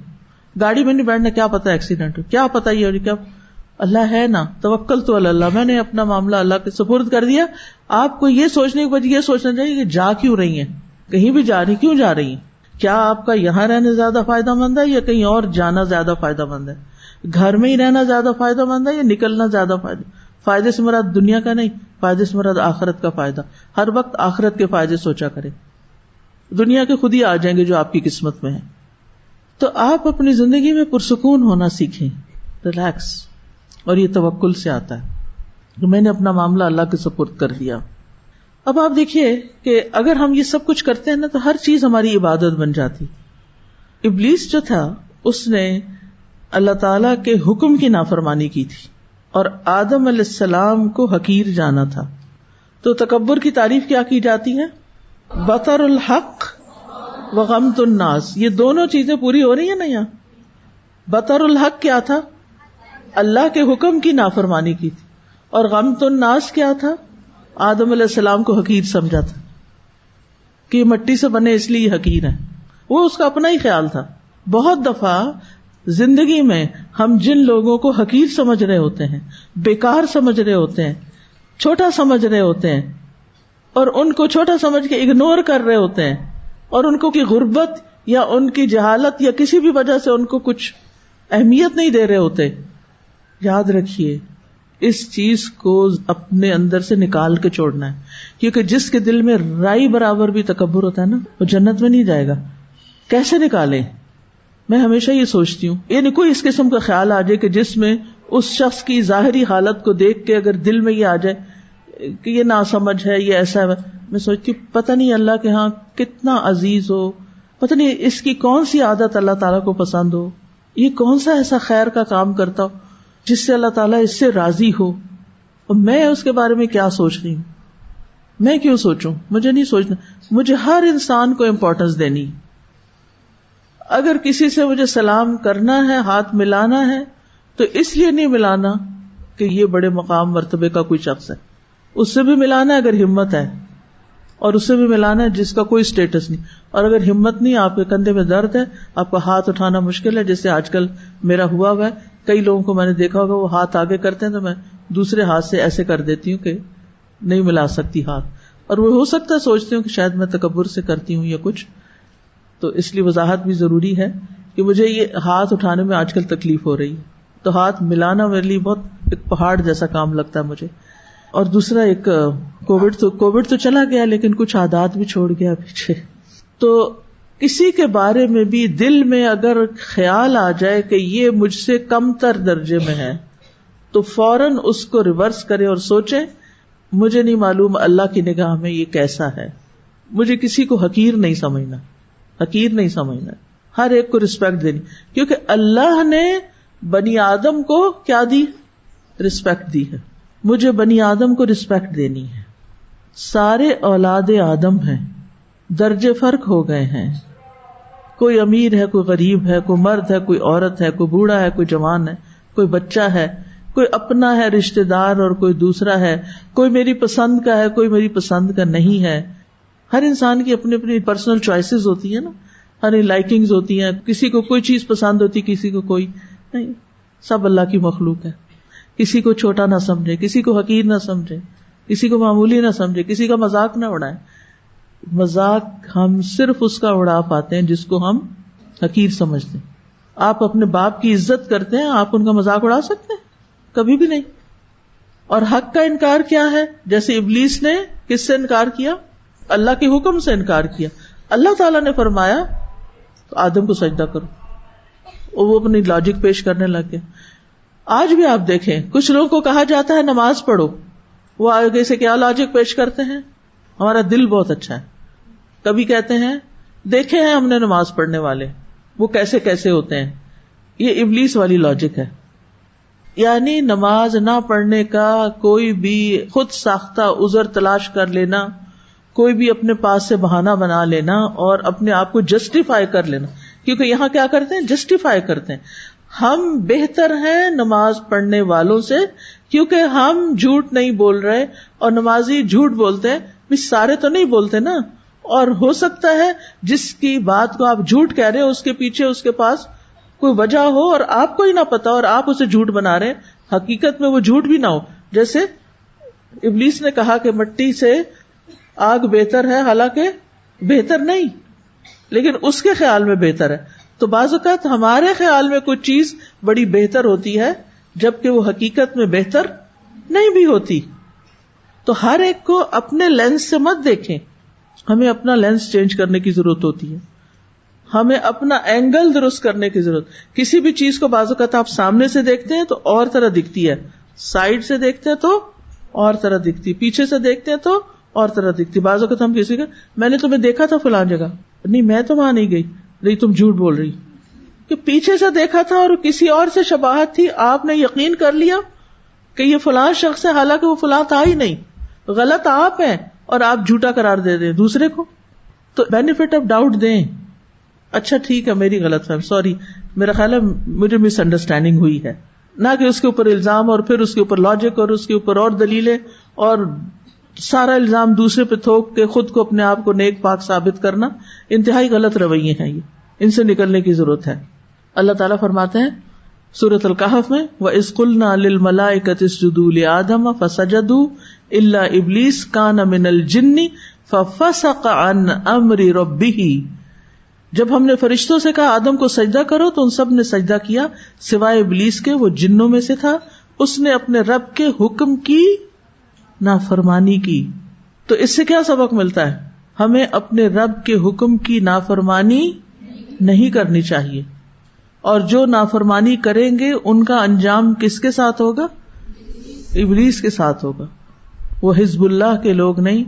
گاڑی میں نہیں بیٹھنا، کیا پتا ایکسیڈنٹ ہو، کیا پتا یہ، اور کیا اللہ ہے نا، توکل تو اللہ، میں نے اپنا معاملہ اللہ کے سپرد کر دیا. آپ کو یہ سوچنے کے بعد یہ سوچنا چاہیے کہ جا کیوں رہی ہیں، کہیں بھی جا رہی کیوں جا رہی ہیں؟ کیا آپ کا یہاں رہنا زیادہ فائدہ مند ہے یا کہیں اور جانا زیادہ فائدہ مند ہے؟ گھر میں ہی رہنا زیادہ فائدہ مند ہے یا نکلنا زیادہ فائدے سے مراد دنیا کا نہیں، فائدے سے مراد آخرت کا فائدہ. ہر وقت آخرت کے فائدے سوچا کرے، دنیا کے خود ہی آ جائیں گے جو آپ کی قسمت میں ہے. تو آپ اپنی زندگی میں پرسکون ہونا سیکھیں، ریلیکس. اور یہ توکل سے آتا ہے کہ میں نے اپنا معاملہ اللہ کے سپرد کر دیا. اب آپ دیکھیے کہ اگر ہم یہ سب کچھ کرتے ہیں نا تو ہر چیز ہماری عبادت بن جاتی. ابلیس جو تھا اس نے اللہ تعالی کے حکم کی نافرمانی کی تھی اور آدم علیہ السلام کو حقیر جانا تھا. تو تکبر کی تعریف کیا کی جاتی ہے؟ بطر الحق و غمت الناس. یہ دونوں چیزیں پوری ہو رہی ہیں نا یہاں. بطر الحق کیا تھا؟ اللہ کے حکم کی نافرمانی کی تھی. اور غمت الناس کیا تھا؟ آدم علیہ السلام کو حقیر سمجھا تھا کہ یہ مٹی سے بنے اس لیے حقیر ہیں. وہ اس کا اپنا ہی خیال تھا. بہت دفعہ زندگی میں ہم جن لوگوں کو حقیر سمجھ رہے ہوتے ہیں، بیکار سمجھ رہے ہوتے ہیں، چھوٹا سمجھ رہے ہوتے ہیں، اور ان کو چھوٹا سمجھ کے اگنور کر رہے ہوتے ہیں، اور ان کو کی غربت یا ان کی جہالت یا کسی بھی وجہ سے ان کو کچھ اہمیت نہیں دے رہے ہوتے، یاد رکھیے اس چیز کو اپنے اندر سے نکال کے چھوڑنا ہے. کیونکہ جس کے دل میں رائی برابر بھی تکبر ہوتا ہے نا وہ جنت میں نہیں جائے گا. کیسے نکالیں؟ میں ہمیشہ یہ سوچتی ہوں، یعنی کوئی اس قسم کا خیال آ جائے کہ جس میں اس شخص کی ظاہری حالت کو دیکھ کے اگر دل میں یہ آ جائے کہ یہ ناسمجھ ہے، یہ ایسا ہے، میں سوچتی ہوں پتہ نہیں اللہ کے ہاں کتنا عزیز ہو، پتہ نہیں اس کی کون سی عادت اللہ تعالیٰ کو پسند ہو، یہ کون سا ایسا خیر کا کام کرتا ہو جس سے اللہ تعالیٰ اس سے راضی ہو، اور میں اس کے بارے میں کیا سوچ رہی ہوں. میں کیوں سوچوں؟ مجھے نہیں سوچنا. مجھے ہر انسان کو امپورٹنس دینی. اگر کسی سے مجھے سلام کرنا ہے، ہاتھ ملانا ہے، تو اس لیے نہیں ملانا کہ یہ بڑے مقام مرتبے کا کوئی شخص ہے. اس سے بھی ملانا ہے اگر ہمت ہے، اور اس سے بھی ملانا ہے جس کا کوئی سٹیٹس نہیں. اور اگر ہمت نہیں، آپ کے کندھے میں درد ہے، آپ کا ہاتھ اٹھانا مشکل ہے، جیسے آج کل میرا ہوا ہے. کئی لوگوں کو میں نے دیکھا ہوگا وہ ہاتھ آگے کرتے ہیں تو میں دوسرے ہاتھ سے ایسے کر دیتی ہوں کہ نہیں ملا سکتی ہاتھ. اور وہ ہو سکتا ہے سوچتی ہوں کہ شاید میں تکبر سے کرتی ہوں یا کچھ. تو اس لیے وضاحت بھی ضروری ہے کہ مجھے یہ ہاتھ اٹھانے میں آج کل تکلیف ہو رہی ہے، تو ہاتھ ملانا میرے لیے بہت ایک پہاڑ جیسا کام لگتا ہے مجھے. اور دوسرا ایک کووڈ تو چلا گیا لیکن کچھ عادات بھی چھوڑ گیا پیچھے. تو کسی کے بارے میں بھی دل میں اگر خیال آ جائے کہ یہ مجھ سے کم تر درجے میں ہے تو فوراً اس کو ریورس کرے اور سوچے مجھے نہیں معلوم اللہ کی نگاہ میں یہ کیسا ہے. مجھے کسی کو حقیر نہیں سمجھنا, ہر ایک کو رسپیکٹ دینی, کیونکہ اللہ نے بنی آدم کو کیا دی؟ رسپیکٹ دی ہے. مجھے بنی آدم کو رسپیکٹ دینی ہے. سارے اولاد آدم ہیں, درجے فرق ہو گئے ہیں, کوئی امیر ہے, کوئی غریب ہے, کوئی مرد ہے, کوئی عورت ہے, کوئی بوڑھا ہے, کوئی جوان ہے, کوئی بچہ ہے, کوئی اپنا ہے رشتہ دار اور کوئی دوسرا ہے, کوئی میری پسند کا ہے, کوئی میری پسند کا نہیں ہے. ہر انسان کی اپنی اپنی پرسنل چوائسیز ہوتی ہیں نا, ہر لائکنگز ہوتی ہیں, کسی کو کوئی چیز پسند ہوتی, کسی کو کوئی نہیں. سب اللہ کی مخلوق ہے. کسی کو چھوٹا نہ سمجھے, کسی کو حقیر نہ سمجھے, کسی کو معمولی نہ سمجھے, کسی کا مذاق نہ اڑائے. مذاق ہم صرف اس کا اڑا پاتے ہیں جس کو ہم حقیر سمجھتے ہیں. آپ اپنے باپ کی عزت کرتے ہیں, آپ ان کا مذاق اڑا سکتے ہیں؟ کبھی بھی نہیں. اور حق کا انکار کیا ہے؟ جیسے ابلیس نے کس سے انکار کیا؟ اللہ کے حکم سے انکار کیا. اللہ تعالیٰ نے فرمایا تو آدم کو سجدہ کرو, وہ اپنی لاجک پیش کرنے لگ گئے. آج بھی آپ دیکھیں کچھ لوگوں کو کہا جاتا ہے نماز پڑھو, وہ آگے سے کیا لاجک پیش کرتے ہیں؟ ہمارا دل بہت اچھا ہے. کبھی کہتے ہیں دیکھے ہیں ہم نے نماز پڑھنے والے, وہ کیسے کیسے ہوتے ہیں. یہ ابلیس والی لاجک ہے. یعنی نماز نہ پڑھنے کا کوئی بھی خود ساختہ عذر تلاش کر لینا, کوئی بھی اپنے پاس سے بہانہ بنا لینا اور اپنے آپ کو جسٹیفائی کر لینا. کیونکہ یہاں کیا کرتے ہیں؟ جسٹیفائی کرتے ہیں. ہم بہتر ہیں نماز پڑھنے والوں سے کیونکہ ہم جھوٹ نہیں بول رہے, اور نمازی جھوٹ بولتے ہیں. سارے تو نہیں بولتے نا, اور ہو سکتا ہے جس کی بات کو آپ جھوٹ کہہ رہے ہو اس کے پیچھے اس کے پاس کوئی وجہ ہو اور آپ کو ہی نہ پتا, اور آپ اسے جھوٹ بنا رہے ہیں, حقیقت میں وہ جھوٹ بھی نہ ہو. جیسے ابلیس نے کہا کہ مٹی سے آگ بہتر ہے, حالانکہ بہتر نہیں, لیکن اس کے خیال میں بہتر ہے. تو بعض اوقات ہمارے خیال میں کچھ چیز بڑی بہتر ہوتی ہے جبکہ وہ حقیقت میں بہتر نہیں بھی ہوتی. تو ہر ایک کو اپنے لینس سے مت دیکھیں, ہمیں اپنا لینس چینج کرنے کی ضرورت ہوتی ہے, ہمیں اپنا اینگل درست کرنے کی ضرورت. کسی بھی چیز کو بعض اوقات آپ سامنے سے دیکھتے ہیں تو اور طرح دکھتی ہے, سائڈ سے دیکھتے ہیں تو اور طرح دکھتی, پیچھے سے دیکھتے ہیں تو اور طرح دکھتی. بعض اوقات ہم کسی کا میں نے تمہیں دیکھا تھا فلان جگہ, نہیں میں تو وہاں نہیں گئی, نہیں تم جھوٹ بول رہی, کہ پیچھے سے دیکھا تھا اور کسی اور سے شباہت تھی, آپ نے یقین کر لیا کہ یہ فلاں شخص ہے, حالانکہ وہ فلاں تھا ہی نہیں. غلط آپ ہیں اور آپ جھوٹا قرار دے دیں دوسرے کو. تو بینیفٹ آف ڈاؤٹ دیں, اچھا ٹھیک ہے میری غلط فہمی, سوری, میرا خیال ہے مجھے مس انڈرسٹینڈنگ ہوئی ہے, نہ کہ اس کے اوپر الزام اور پھر اس کے اوپر لاجک اور اس کے اوپر اور دلیلیں اور سارا الزام دوسرے پہ تھوک کے خود کو اپنے آپ کو نیک پاک ثابت کرنا. انتہائی غلط رویے ہیں یہ, ان سے نکلنے کی ضرورت ہے. اللہ تعالیٰ فرماتے ہیں سورۃ الکہف میں, وَإِذْ قُلْنَا لِلْمَلَائِكَةِ اسْجُدُوا لِآدَمَ فَسَجَدُوا إِلَّا إِبْلِيسَ كَانَ مِنَ الْجِنِّ فَفَسَقَ عَنْ أَمْرِ رَبِّهِ. جب ہم نے فرشتوں سے کہا آدم کو سجدہ کرو تو ان سب نے سجدہ کیا سوائے ابلیس کے, وہ جنوں میں سے تھا, اس نے اپنے رب کے حکم کی نافرمانی کی. تو اس سے کیا سبق ملتا ہے؟ ہمیں اپنے رب کے حکم کی نافرمانی نہیں کرنی چاہیے, اور جو نافرمانی کریں گے ان کا انجام کس کے ساتھ ہوگا؟ ابلیس کے ساتھ ہوگا. وہ حزب اللہ کے لوگ نہیں,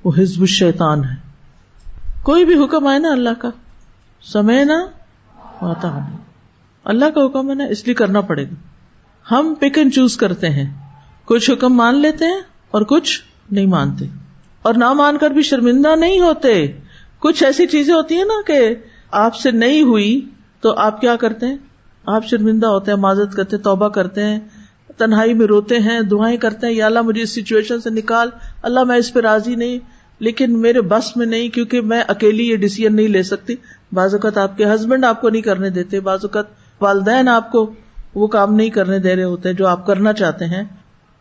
وہ حزب الشیطان ہے. کوئی بھی حکم آئے نا اللہ کا, سمعنا وأطعنا, اللہ کا حکم ہے نا, اس لیے کرنا پڑے گا. ہم پک اینڈ چوز کرتے ہیں, کچھ حکم مان لیتے ہیں اور کچھ نہیں مانتے, اور نہ مان کر بھی شرمندہ نہیں ہوتے. کچھ ایسی چیزیں ہوتی ہیں نا کہ آپ سے نہیں ہوئی تو آپ کیا کرتے ہیں؟ آپ شرمندہ ہوتے ہیں, معذرت کرتے ہیں, توبہ کرتے ہیں, تنہائی میں روتے ہیں, دعائیں کرتے ہیں, یا اللہ مجھے اس سچویشن سے نکال, اللہ میں اس پہ راضی نہیں, لیکن میرے بس میں نہیں, کیونکہ میں اکیلی یہ ڈیسیژن نہیں لے سکتی. بعض اوقات آپ کے ہسبینڈ آپ کو نہیں کرنے دیتے, بعض اوقات والدین آپ کو وہ کام نہیں کرنے دے رہے ہوتے جو آپ کرنا چاہتے ہیں.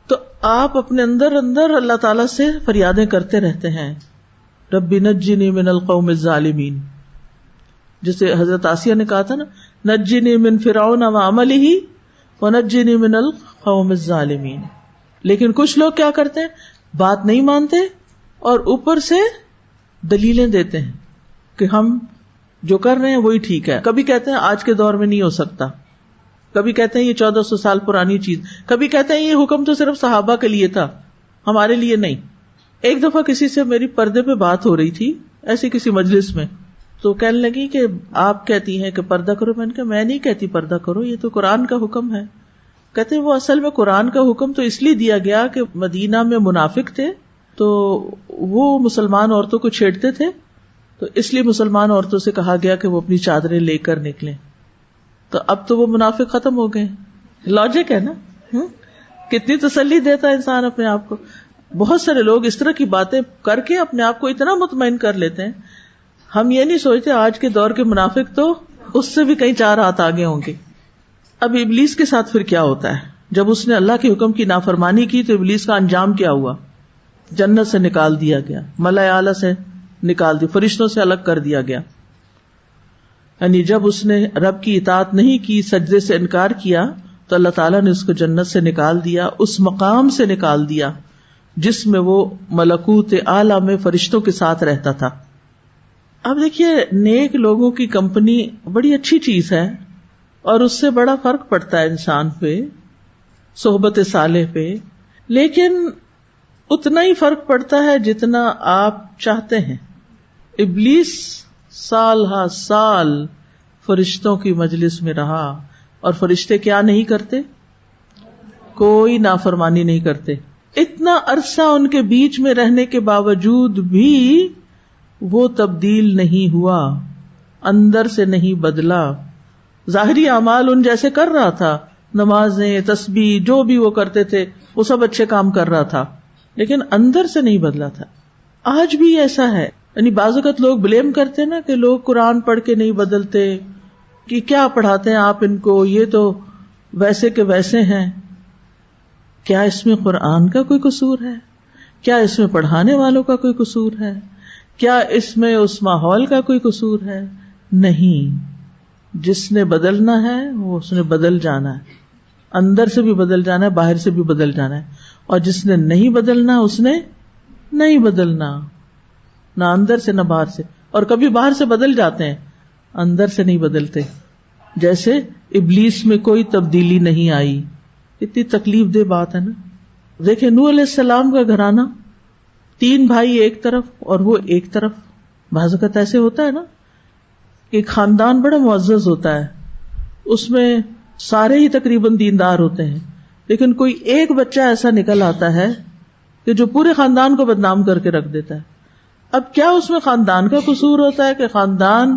تو آپ اپنے اندر اندر اللہ تعالیٰ سے فریادیں کرتے رہتے ہیں, رب نجنی من القوم الظالمین. جسے حضرت آسیہ نے کہا تھا نا, نجنی من فرعون وعملہ وَنَجِّنِي مِنَ الْقَوْمِ الظَّالِمِينَ. لیکن کچھ لوگ کیا کرتے ہیں، بات نہیں مانتے اور اوپر سے دلیلیں دیتے ہیں کہ ہم جو کر رہے ہیں وہی ٹھیک ہے. کبھی کہتے ہیں آج کے دور میں نہیں ہو سکتا، کبھی کہتے ہیں یہ 1400 سال پرانی چیز، کبھی کہتے ہیں یہ حکم تو صرف صحابہ کے لیے تھا، ہمارے لیے نہیں. ایک دفعہ کسی سے میری پردے پہ بات ہو رہی تھی ایسی کسی مجلس میں، تو کہنے لگی کہ آپ کہتی ہیں کہ پردہ کرو. میں نے کہا میں نہیں کہتی پردہ کرو، یہ تو قرآن کا حکم ہے. کہتے ہیں وہ اصل میں قرآن کا حکم تو اس لیے دیا گیا کہ مدینہ میں منافق تھے تو وہ مسلمان عورتوں کو چھیڑتے تھے، تو اس لیے مسلمان عورتوں سے کہا گیا کہ وہ اپنی چادریں لے کر نکلیں. تو اب تو وہ منافق ختم ہو گئے. لاجک ہے نا، کتنی تسلی دیتا ہے انسان اپنے آپ کو. بہت سارے لوگ اس طرح کی باتیں کر کے اپنے آپ کو اتنا مطمئن کر لیتے ہیں. ہم یہ نہیں سوچتے آج کے دور کے منافق تو اس سے بھی کئی 4 ہاتھ آگے ہوں گے. اب ابلیس کے ساتھ پھر کیا ہوتا ہے؟ جب اس نے اللہ کے حکم کی نافرمانی کی تو ابلیس کا انجام کیا ہوا؟ جنت سے نکال دیا گیا، ملائے اعلیٰ سے نکال دیا، فرشتوں سے الگ کر دیا گیا. یعنی جب اس نے رب کی اطاعت نہیں کی، سجدے سے انکار کیا، تو اللہ تعالیٰ نے اس کو جنت سے نکال دیا، اس مقام سے نکال دیا جس میں وہ ملکوت اعلیٰ میں فرشتوں کے ساتھ رہتا تھا. اب دیکھیے نیک لوگوں کی کمپنی بڑی اچھی چیز ہے اور اس سے بڑا فرق پڑتا ہے انسان پہ، صحبت صالح پہ. لیکن اتنا ہی فرق پڑتا ہے جتنا آپ چاہتے ہیں. ابلیس سال ہا سال فرشتوں کی مجلس میں رہا اور فرشتے کیا نہیں کرتے؟ کوئی نافرمانی نہیں کرتے. اتنا عرصہ ان کے بیچ میں رہنے کے باوجود بھی وہ تبدیل نہیں ہوا، اندر سے نہیں بدلا. ظاہری اعمال ان جیسے کر رہا تھا، نمازیں، تسبیح، جو بھی وہ کرتے تھے وہ سب اچھے کام کر رہا تھا، لیکن اندر سے نہیں بدلا تھا. آج بھی ایسا ہے. یعنی بعض اوقات لوگ بلیم کرتے نا کہ لوگ قرآن پڑھ کے نہیں بدلتے، کہ کیا پڑھاتے ہیں آپ ان کو، یہ تو ویسے کے ویسے ہیں. کیا اس میں قرآن کا کوئی قصور ہے؟ کیا اس میں پڑھانے والوں کا کوئی قصور ہے؟ کیا اس میں اس ماحول کا کوئی قصور ہے؟ نہیں. جس نے بدلنا ہے وہ اس نے بدل جانا ہے، اندر سے بھی بدل جانا ہے، باہر سے بھی بدل جانا ہے. اور جس نے نہیں بدلنا اس نے نہیں بدلنا، نہ اندر سے نہ باہر سے. اور کبھی باہر سے بدل جاتے ہیں، اندر سے نہیں بدلتے. جیسے ابلیس میں کوئی تبدیلی نہیں آئی. اتنی تکلیف دہ بات ہے نا. دیکھیں نوح علیہ السلام کا گھرانہ، 3 بھائی ایک طرف اور وہ ایک طرف. بعض اوقات ایسے ہوتا ہے نا کہ خاندان بڑا معزز ہوتا ہے، اس میں سارے ہی تقریباً دیندار ہوتے ہیں، لیکن کوئی ایک بچہ ایسا نکل آتا ہے کہ جو پورے خاندان کو بدنام کر کے رکھ دیتا ہے. اب کیا اس میں خاندان کا قصور ہوتا ہے کہ خاندان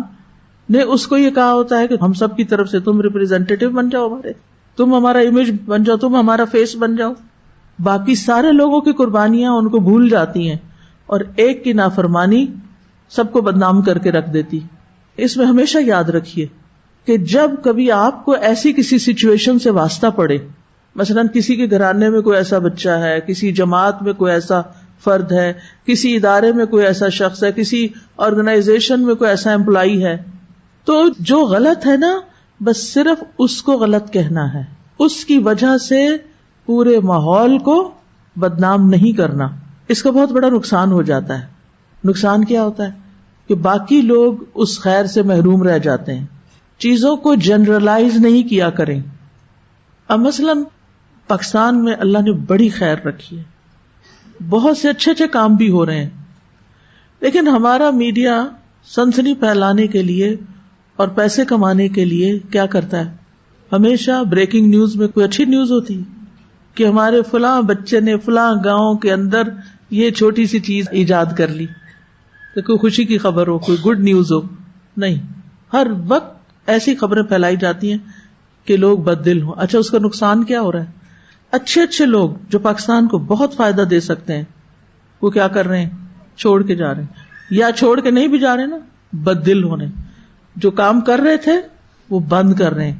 نے اس کو یہ کہا ہوتا ہے کہ ہم سب کی طرف سے تم ریپرزینٹیٹیو بن جاؤ ہمارے، تم ہمارا امیج بن جاؤ، تم ہمارا فیس بن جاؤ. باقی سارے لوگوں کی قربانیاں ان کو بھول جاتی ہیں اور ایک کی نافرمانی سب کو بدنام کر کے رکھ دیتی. اس میں ہمیشہ یاد رکھیے کہ جب کبھی آپ کو ایسی کسی سچویشن سے واسطہ پڑے، مثلاً کسی کے گھرانے میں کوئی ایسا بچہ ہے، کسی جماعت میں کوئی ایسا فرد ہے، کسی ادارے میں کوئی ایسا شخص ہے، کسی آرگنائزیشن میں کوئی ایسا امپلائی ہے، تو جو غلط ہے نا بس صرف اس کو غلط کہنا ہے، اس کی وجہ سے پورے ماحول کو بدنام نہیں کرنا. اس کا بہت بڑا نقصان ہو جاتا ہے. نقصان کیا ہوتا ہے کہ باقی لوگ اس خیر سے محروم رہ جاتے ہیں. چیزوں کو جنرلائز نہیں کیا کریں. اب مثلاً پاکستان میں اللہ نے بڑی خیر رکھی ہے، بہت سے اچھے اچھے کام بھی ہو رہے ہیں، لیکن ہمارا میڈیا سنسنی پھیلانے کے لیے اور پیسے کمانے کے لیے کیا کرتا ہے؟ ہمیشہ بریکنگ نیوز میں کوئی اچھی نیوز ہوتی کہ ہمارے فلاں بچے نے فلاں گاؤں کے اندر یہ چھوٹی سی چیز ایجاد کر لی، کہ کوئی خوشی کی خبر ہو، کوئی گڈ نیوز ہو. نہیں، ہر وقت ایسی خبریں پھیلائی جاتی ہیں کہ لوگ بد دل ہوں. اچھا، اس کا نقصان کیا ہو رہا ہے؟ اچھے اچھے لوگ جو پاکستان کو بہت فائدہ دے سکتے ہیں وہ کیا کر رہے ہیں؟ چھوڑ کے جا رہے ہیں، یا چھوڑ کے نہیں بھی جا رہے نا، بد دل ہونے. جو کام کر رہے تھے وہ بند کر رہے ہیں.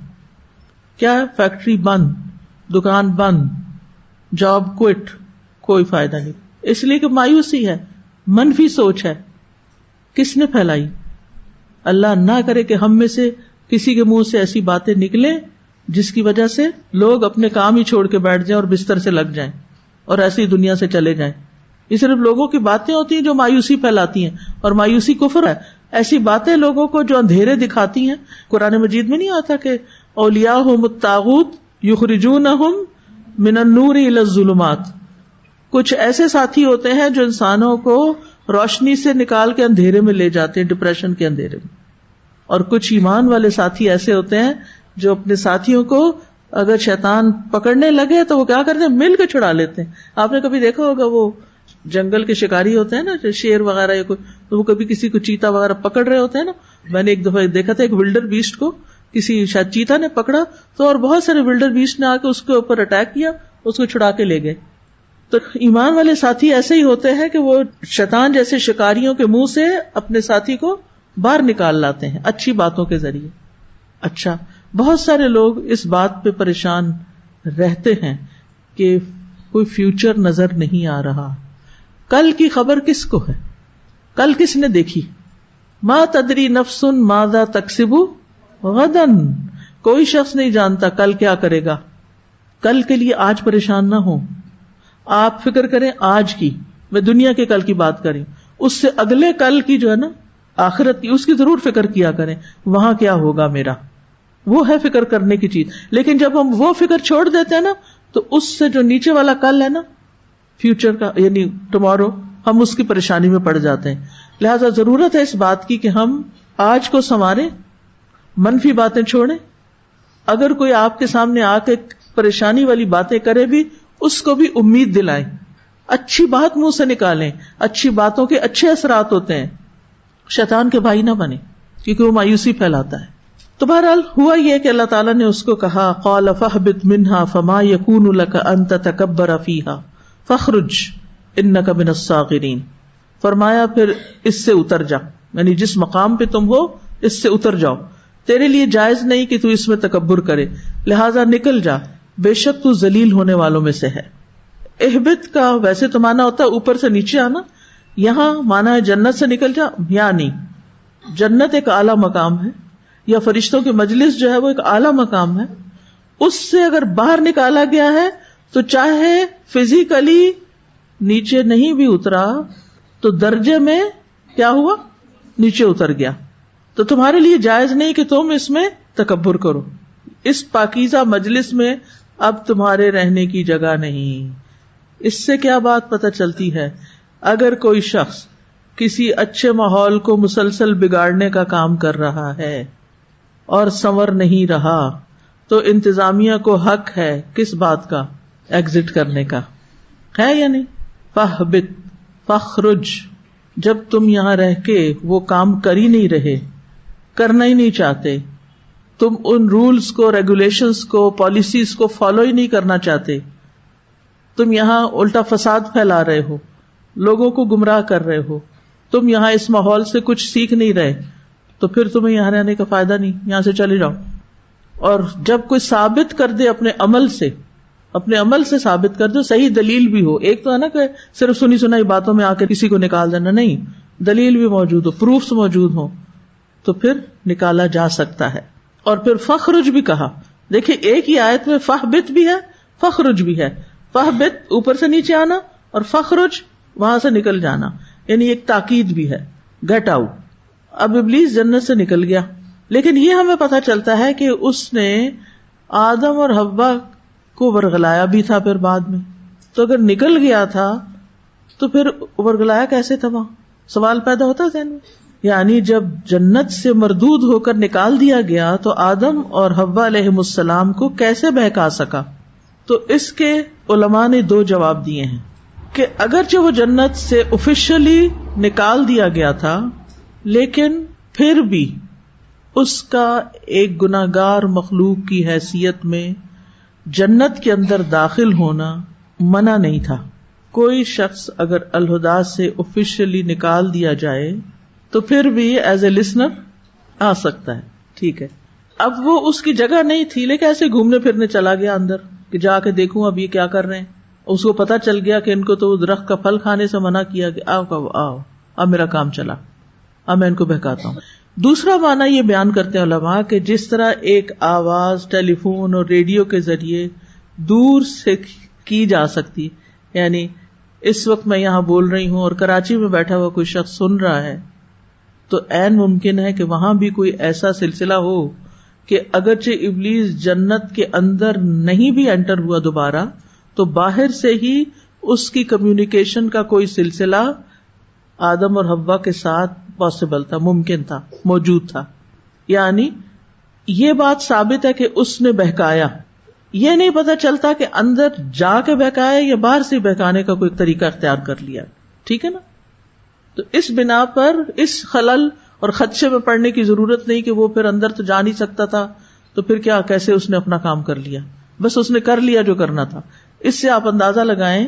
کیا؟ فیکٹری بند، دکان بند، جاب کوئٹ، کوئی فائدہ نہیں. اس لیے کہ مایوسی ہے، منفی سوچ ہے. کس نے پھیلائی؟ اللہ نہ کرے کہ ہم میں سے کسی کے منہ سے ایسی باتیں نکلیں جس کی وجہ سے لوگ اپنے کام ہی چھوڑ کے بیٹھ جائیں اور بستر سے لگ جائیں اور ایسی ہی دنیا سے چلے جائیں. یہ صرف لوگوں کی باتیں ہوتی ہیں جو مایوسی پھیلاتی ہیں، اور مایوسی کفر ہے. ایسی باتیں لوگوں کو جو اندھیرے دکھاتی ہیں. قرآن مجید میں نہیں آتا کہ اولیاءہم الطاغوت یخرجونہم من النور الی الظلمات؟ کچھ ایسے ساتھی ہوتے ہیں جو انسانوں کو روشنی سے نکال کے اندھیرے میں لے جاتے ہیں، ڈپریشن کے اندھیرے میں. اور کچھ ایمان والے ساتھی ایسے ہوتے ہیں جو اپنے ساتھیوں کو اگر شیطان پکڑنے لگے تو وہ کیا کرتے ہیں، مل کے چھڑا لیتے ہیں. آپ نے کبھی دیکھا ہوگا وہ جنگل کے شکاری ہوتے ہیں نا، شیر وغیرہ یا کوئی، تو وہ کبھی کسی کو چیتا وغیرہ پکڑ رہے ہوتے ہیں نا. میں نے ایک دفعہ دیکھا تھا ایک ولڈر بیسٹ کو کسی شاید چیتا نے پکڑا تو، اور بہت سارے ولڈر بیسٹ نے آ کے اس کے اوپر اٹیک کیا، اس کو چھڑا کے لے گئے. تو ایمان والے ساتھی ایسے ہی ہوتے ہیں کہ وہ شیطان جیسے شکاریوں کے منہ سے اپنے ساتھی کو باہر نکال لاتے ہیں اچھی باتوں کے ذریعے. اچھا، بہت سارے لوگ اس بات پہ پریشان رہتے ہیں کہ کوئی فیوچر نظر نہیں آ رہا. کل کی خبر کس کو ہے؟ کل کس نے دیکھی؟ ما تدری نفس ماذا تکسب غدن. کوئی شخص نہیں جانتا کل کیا کرے گا. کل کے لیے آج پریشان نہ ہو. آپ فکر کریں آج کی، میں دنیا کے کل کی بات کریں، اس سے اگلے کل کی جو ہے نا آخرت کی، اس کی ضرور فکر کیا کریں. وہاں کیا ہوگا میرا، وہ ہے فکر کرنے کی چیز. لیکن جب ہم وہ فکر چھوڑ دیتے ہیں نا تو اس سے جو نیچے والا کل ہے نا، فیوچر کا یعنی ٹمارو، ہم اس کی پریشانی میں پڑ جاتے ہیں. لہذا ضرورت ہے اس بات کی کہ ہم آج کو سنواریں، منفی باتیں چھوڑیں. اگر کوئی آپ کے سامنے آ کے پریشانی والی باتیں کرے بھی، اس کو بھی امید دلائیں، اچھی بات منہ سے نکالیں. اچھی باتوں کے اچھے اثرات ہوتے ہیں. شیطان کے بھائی نہ بنے کیونکہ وہ مایوسی پھیلاتا ہے. تو بہرحال ہوا یہ کہ اللہ تعالیٰ نے اس کو کہا قال فاہبط منها فما يكون لك ان تتكبر فيها فاخرج انك من الصاغرين. فرمایا پھر اس سے اتر جا، یعنی جس مقام پہ تم ہو اس سے اتر جاؤ. تیرے لیے جائز نہیں کہ تو اس میں تکبر کرے، لہذا نکل جا، بے شک تو ذلیل ہونے والوں میں سے ہے. اہبط کا ویسے تو مانا ہوتا ہے اوپر سے نیچے آنا، یہاں مانا ہے جنت سے نکل جا. یا نہیں، جنت ایک اعلیٰ مقام ہے، یا فرشتوں کی مجلس جو ہے وہ ایک اعلیٰ مقام ہے. اس سے اگر باہر نکالا گیا ہے تو چاہے فزیکلی نیچے نہیں بھی اترا تو درجے میں کیا ہوا، نیچے اتر گیا. تو تمہارے لیے جائز نہیں کہ تم اس میں تکبر کرو. اس پاکیزہ مجلس میں اب تمہارے رہنے کی جگہ نہیں. اس سے کیا بات پتہ چلتی ہے؟ اگر کوئی شخص کسی اچھے ماحول کو مسلسل بگاڑنے کا کام کر رہا ہے اور سنور نہیں رہا تو انتظامیہ کو حق ہے کس بات کا؟ ایگزٹ کرنے کا، ہے یا نہیں؟ فاہبط فاخرج. جب تم یہاں رہ کے وہ کام کر ہی نہیں رہے، کرنا ہی نہیں چاہتے، تم ان رولز کو، ریگولیشنز کو، پالیسیز کو فالو ہی نہیں کرنا چاہتے، تم یہاں الٹا فساد پھیلا رہے ہو، لوگوں کو گمراہ کر رہے ہو، تم یہاں اس ماحول سے کچھ سیکھ نہیں رہے، تو پھر تمہیں یہاں رہنے کا فائدہ نہیں، یہاں سے چلے جاؤ. اور جب کوئی ثابت کر دے اپنے عمل سے ثابت کر دے، صحیح دلیل بھی ہو. ایک تو ہے نا کہ صرف سنی سنائی باتوں میں آ کے کسی کو نکال دینا، نہیں، دلیل بھی موجود ہو، پروفس موجود ہو، تو پھر نکالا جا سکتا ہے. اور پھر فخرج بھی کہا. دیکھیں ایک ہی آیت میں فاہبط بھی ہے، فخرج بھی ہے. فاہبط اوپر سے نیچے آنا اور فخرج وہاں سے نکل جانا، یعنی ایک تاکید بھی ہے، گیٹ آؤٹ. اب ابلیس جنت سے نکل گیا، لیکن یہ ہمیں پتہ چلتا ہے کہ اس نے آدم اور حوا کو ورگلایا بھی تھا. پھر بعد میں تو اگر نکل گیا تھا تو پھر ورگلایا کیسے تھا؟ وہاں سوال پیدا ہوتا ہے ذہن میں. یعنی جب جنت سے مردود ہو کر نکال دیا گیا تو آدم اور حوا علیہم السلام کو کیسے بہکا سکا؟ تو اس کے علماء نے دو جواب دیے ہیں کہ اگرچہ وہ جنت سے آفیشلی نکال دیا گیا تھا، لیکن پھر بھی اس کا ایک گناہگار مخلوق کی حیثیت میں جنت کے اندر داخل ہونا منع نہیں تھا. کوئی شخص اگر الہدیٰ سے آفیشلی نکال دیا جائے تو پھر بھی ایز اے لسنر آ سکتا ہے، ٹھیک ہے. اب وہ اس کی جگہ نہیں تھی، لیکن ایسے گھومنے پھرنے چلا گیا اندر کہ جا کے دیکھوں اب یہ کیا کر رہے ہیں. اس کو پتا چل گیا کہ ان کو تو درخت کا پھل کھانے سے منع کیا گیا. آؤ اب میرا کام چلا، اب میں ان کو بہکاتا ہوں. دوسرا معنی یہ بیان کرتے ہیں علماء کہ جس طرح ایک آواز ٹیلی فون اور ریڈیو کے ذریعے دور سے کی جا سکتی، یعنی اس وقت میں یہاں بول رہی ہوں اور کراچی میں بیٹھا ہوا کوئی شخص سن رہا ہے، تو عین ممکن ہے کہ وہاں بھی کوئی ایسا سلسلہ ہو کہ اگرچہ ابلیس جنت کے اندر نہیں بھی انٹر ہوا دوبارہ، تو باہر سے ہی اس کی کمیونیکیشن کا کوئی سلسلہ آدم اور حوا کے ساتھ پاسبل تھا، ممکن تھا، موجود تھا. یعنی یہ بات ثابت ہے کہ اس نے بہکایا. یہ نہیں پتا چلتا کہ اندر جا کے بہکایا یا باہر سے بہکانے کا کوئی طریقہ اختیار کر لیا. ٹھیک ہے نا؟ تو اس بنا پر اس خلل اور خدشے میں پڑنے کی ضرورت نہیں کہ وہ پھر اندر تو جا نہیں سکتا تھا، تو پھر کیا، کیسے اس نے اپنا کام کر لیا. بس اس نے کر لیا جو کرنا تھا. اس سے آپ اندازہ لگائیں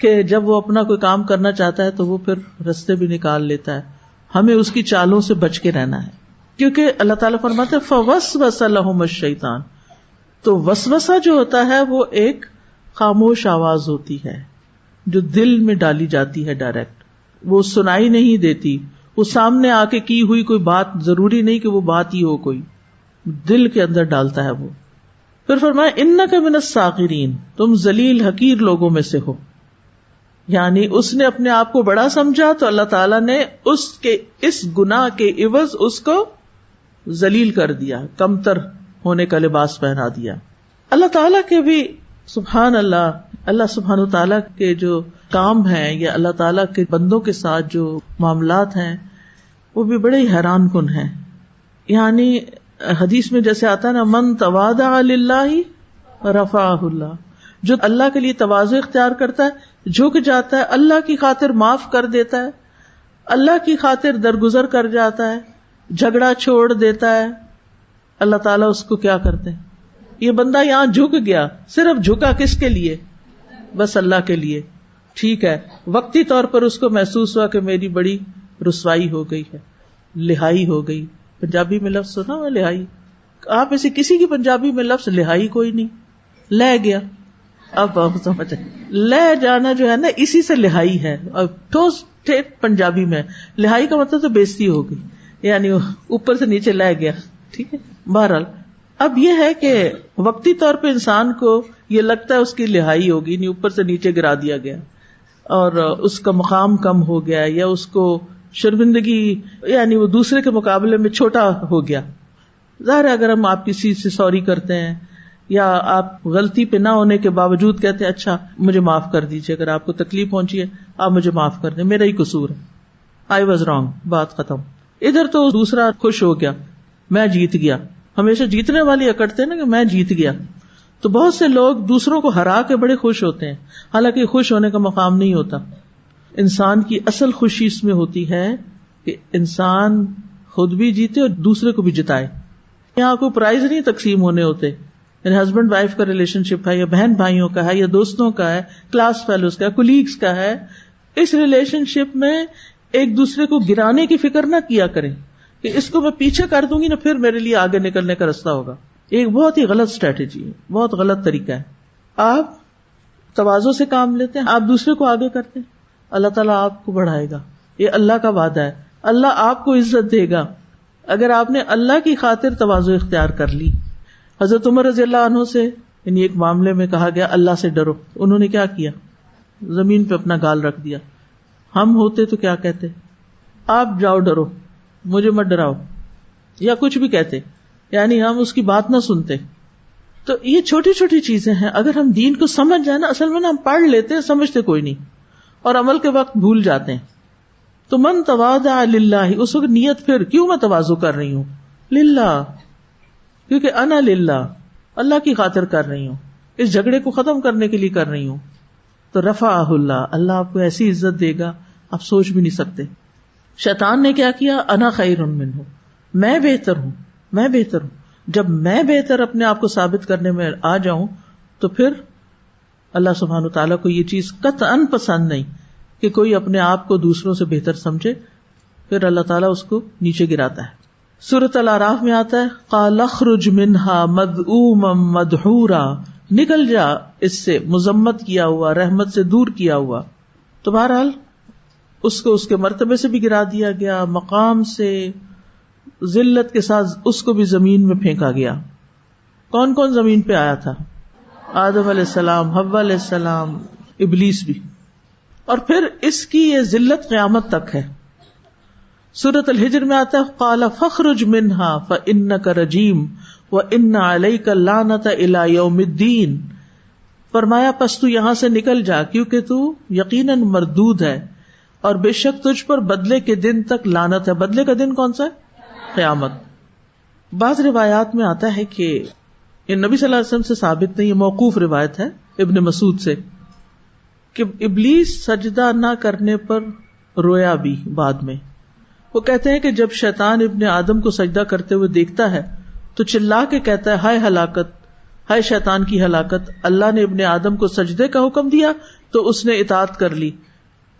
کہ جب وہ اپنا کوئی کام کرنا چاہتا ہے تو وہ پھر رستے بھی نکال لیتا ہے. ہمیں اس کی چالوں سے بچ کے رہنا ہے، کیونکہ اللہ تعالیٰ فرماتے ہیں فَوَسْوَسَ لَهُمُ الشَّيْطَانُ. تو وسوسہ جو ہوتا ہے وہ ایک خاموش آواز ہوتی ہے جو دل میں ڈالی جاتی ہے ڈائریکٹ، وہ سنائی نہیں دیتی، وہ سامنے آ کے کی ہوئی کوئی بات ضروری نہیں کہ وہ بات ہی ہو، کوئی دل کے اندر ڈالتا ہے وہ. پھر فرمایا اِنَّكَ مِنَ الصَّاغِرِينَ، تم ذلیل حقیر لوگوں میں سے ہو. یعنی اس نے اپنے آپ کو بڑا سمجھا تو اللہ تعالیٰ نے اس کے اس گناہ کے عوض اس کو ذلیل کر دیا، کمتر ہونے کا لباس پہنا دیا. اللہ تعالیٰ کے بھی سبحان اللہ سبحانہ تعالیٰ کے جو کام ہیں یا اللہ تعالیٰ کے بندوں کے ساتھ جو معاملات ہیں وہ بھی بڑے ہی حیران کن ہیں. یعنی حدیث میں جیسے آتا ہے نا، من تواضع للہ رفعہ اللہ، جو اللہ کے لیے تواضع اختیار کرتا ہے، جھک جاتا ہے، اللہ کی خاطر معاف کر دیتا ہے، اللہ کی خاطر درگزر کر جاتا ہے، جھگڑا چھوڑ دیتا ہے، اللہ تعالیٰ اس کو کیا کرتے ہیں، یہ بندہ یہاں جھک گیا، صرف جھکا کس کے لیے؟ بس اللہ کے لیے. ٹھیک ہے، وقتی طور پر اس کو محسوس ہوا کہ میری بڑی رسوائی ہو گئی ہے، لہائی ہو گئی. پنجابی میں لفظ سنا ہوا لہائی؟ آپ ایسے کسی کی پنجابی میں لفظ لہائی کوئی نہیں، لے گیا. اب آپ سمجھیں لے جانا جو ہے نا، اسی سے لہائی ہے. اور ٹھوس پنجابی میں لہائی کا مطلب تو بےزتی ہو گئی، یعنی اوپر سے نیچے لے گیا. ٹھیک ہے، بہرحال اب یہ ہے کہ وقتی طور پہ انسان کو یہ لگتا ہے اس کی لہائی ہوگی، یعنی اوپر سے نیچے گرا دیا گیا اور اس کا مقام کم ہو گیا، یا اس کو شرمندگی، یعنی وہ دوسرے کے مقابلے میں چھوٹا ہو گیا. ظاہر ہے اگر ہم آپ کسی سے سوری کرتے ہیں یا آپ غلطی پہ نہ ہونے کے باوجود کہتے ہیں اچھا مجھے معاف کر دیجیے، اگر آپ کو تکلیف پہنچی ہے آپ مجھے معاف کر دیں، میرا ہی قصور ہے، آئی واز رانگ، بات ختم. ادھر تو دوسرا خوش ہو گیا، میں جیت گیا. ہمیشہ جیتنے والی اکڑتے ہیں نا کہ میں جیت گیا. تو بہت سے لوگ دوسروں کو ہرا کے بڑے خوش ہوتے ہیں، حالانکہ خوش ہونے کا مقام نہیں ہوتا. انسان کی اصل خوشی اس میں ہوتی ہے کہ انسان خود بھی جیتے اور دوسرے کو بھی جتائے. یہاں کوئی پرائز نہیں تقسیم ہونے ہوتے، یعنی ہسبینڈ وائف کا ریلیشن شپ ہے یا بہن بھائیوں کا ہے یا دوستوں کا ہے، کلاس فیلوز کا ہے، کولیگز کا ہے. اس ریلیشن شپ میں ایک دوسرے کو گرانے کی فکر نہ کیا کریں کہ اس کو میں پیچھے کر دوں گی نا پھر میرے لیے آگے نکلنے کا راستہ ہوگا. ایک بہت ہی غلط اسٹریٹجی ہے، بہت غلط طریقہ ہے. آپ تواضع سے کام لیتے ہیں، آپ دوسرے کو آگے کرتے ہیں، اللہ تعالیٰ آپ کو بڑھائے گا. یہ اللہ کا وعدہ ہے، اللہ آپ کو عزت دے گا اگر آپ نے اللہ کی خاطر تواضع اختیار کر لی. حضرت عمر رضی اللہ عنہ سے یعنی ایک معاملے میں کہا گیا اللہ سے ڈرو، انہوں نے کیا کیا؟ زمین پہ اپنا گال رکھ دیا. ہم ہوتے تو کیا کہتے؟ آپ جاؤ ڈرو، مجھے مت ڈراؤ، یا کچھ بھی کہتے، یعنی ہم اس کی بات نہ سنتے. تو یہ چھوٹی چھوٹی چیزیں ہیں، اگر ہم دین کو سمجھ جائیں نا، اصل میں نا ہم پڑھ لیتے ہیں، سمجھتے کوئی نہیں اور عمل کے وقت بھول جاتے ہیں. تو من تواضع للہ، اس وقت نیت پھر کیوں میں تواضع کر رہی ہوں؟ للہ، کیونکہ انا للہ، اللہ کی خاطر کر رہی ہوں، اس جھگڑے کو ختم کرنے کے لیے کر رہی ہوں. تو رفعہ اللہ، اللہ آپ کو ایسی عزت دے گا آپ سوچ بھی نہیں سکتے. شیطان نے کیا کیا؟ انا خیر منہ، میں بہتر ہوں، میں بہتر ہوں. جب میں بہتر اپنے آپ کو ثابت کرنے میں آ جاؤں تو پھر اللہ سبحانہ تعالیٰ کو یہ چیز قطعاً پسند نہیں کہ کوئی اپنے آپ کو دوسروں سے بہتر سمجھے، پھر اللہ تعالیٰ اس کو نیچے گراتا ہے. سورۃ الاعراف میں آتا ہے قال اخرج منہا مذءوما مدحورا، نکل جا اس سے مذمت کیا ہوا، رحمت سے دور کیا ہوا. تو بہرحال اس کو اس کے مرتبے سے بھی گرا دیا گیا، مقام سے، ذلت کے ساتھ اس کو بھی زمین میں پھینکا گیا. کون کون زمین پہ آیا تھا؟ آدم علیہ السلام، حوا علیہ السلام، ابلیس بھی. اور پھر اس کی یہ ذلت قیامت تک ہے. سورۃ الحجر میں آتا ہے قال فاخرج منها فإنك رجیم وإن عليك اللعنة إلى يوم الدین. فرمایا پس تو یہاں سے نکل جا کیونکہ تو یقیناً مردود ہے اور بے شک تجھ پر بدلے کے دن تک لعنت ہے. بدلے کا دن کون سا ہے؟ قیامت. بعض روایات میں آتا ہے کہ یہ نبی صلی اللہ علیہ وسلم سے ثابت نہیں، یہ موقوف روایت ہے ابن مسعود سے، کہ ابلیس سجدہ نہ کرنے پر رویا بھی. بعد میں وہ کہتے ہیں کہ جب شیطان ابن آدم کو سجدہ کرتے ہوئے دیکھتا ہے تو چلا کے کہتا ہے ہائے ہلاکت، ہائے شیطان کی ہلاکت. اللہ نے ابن آدم کو سجدے کا حکم دیا تو اس نے اطاعت کر لی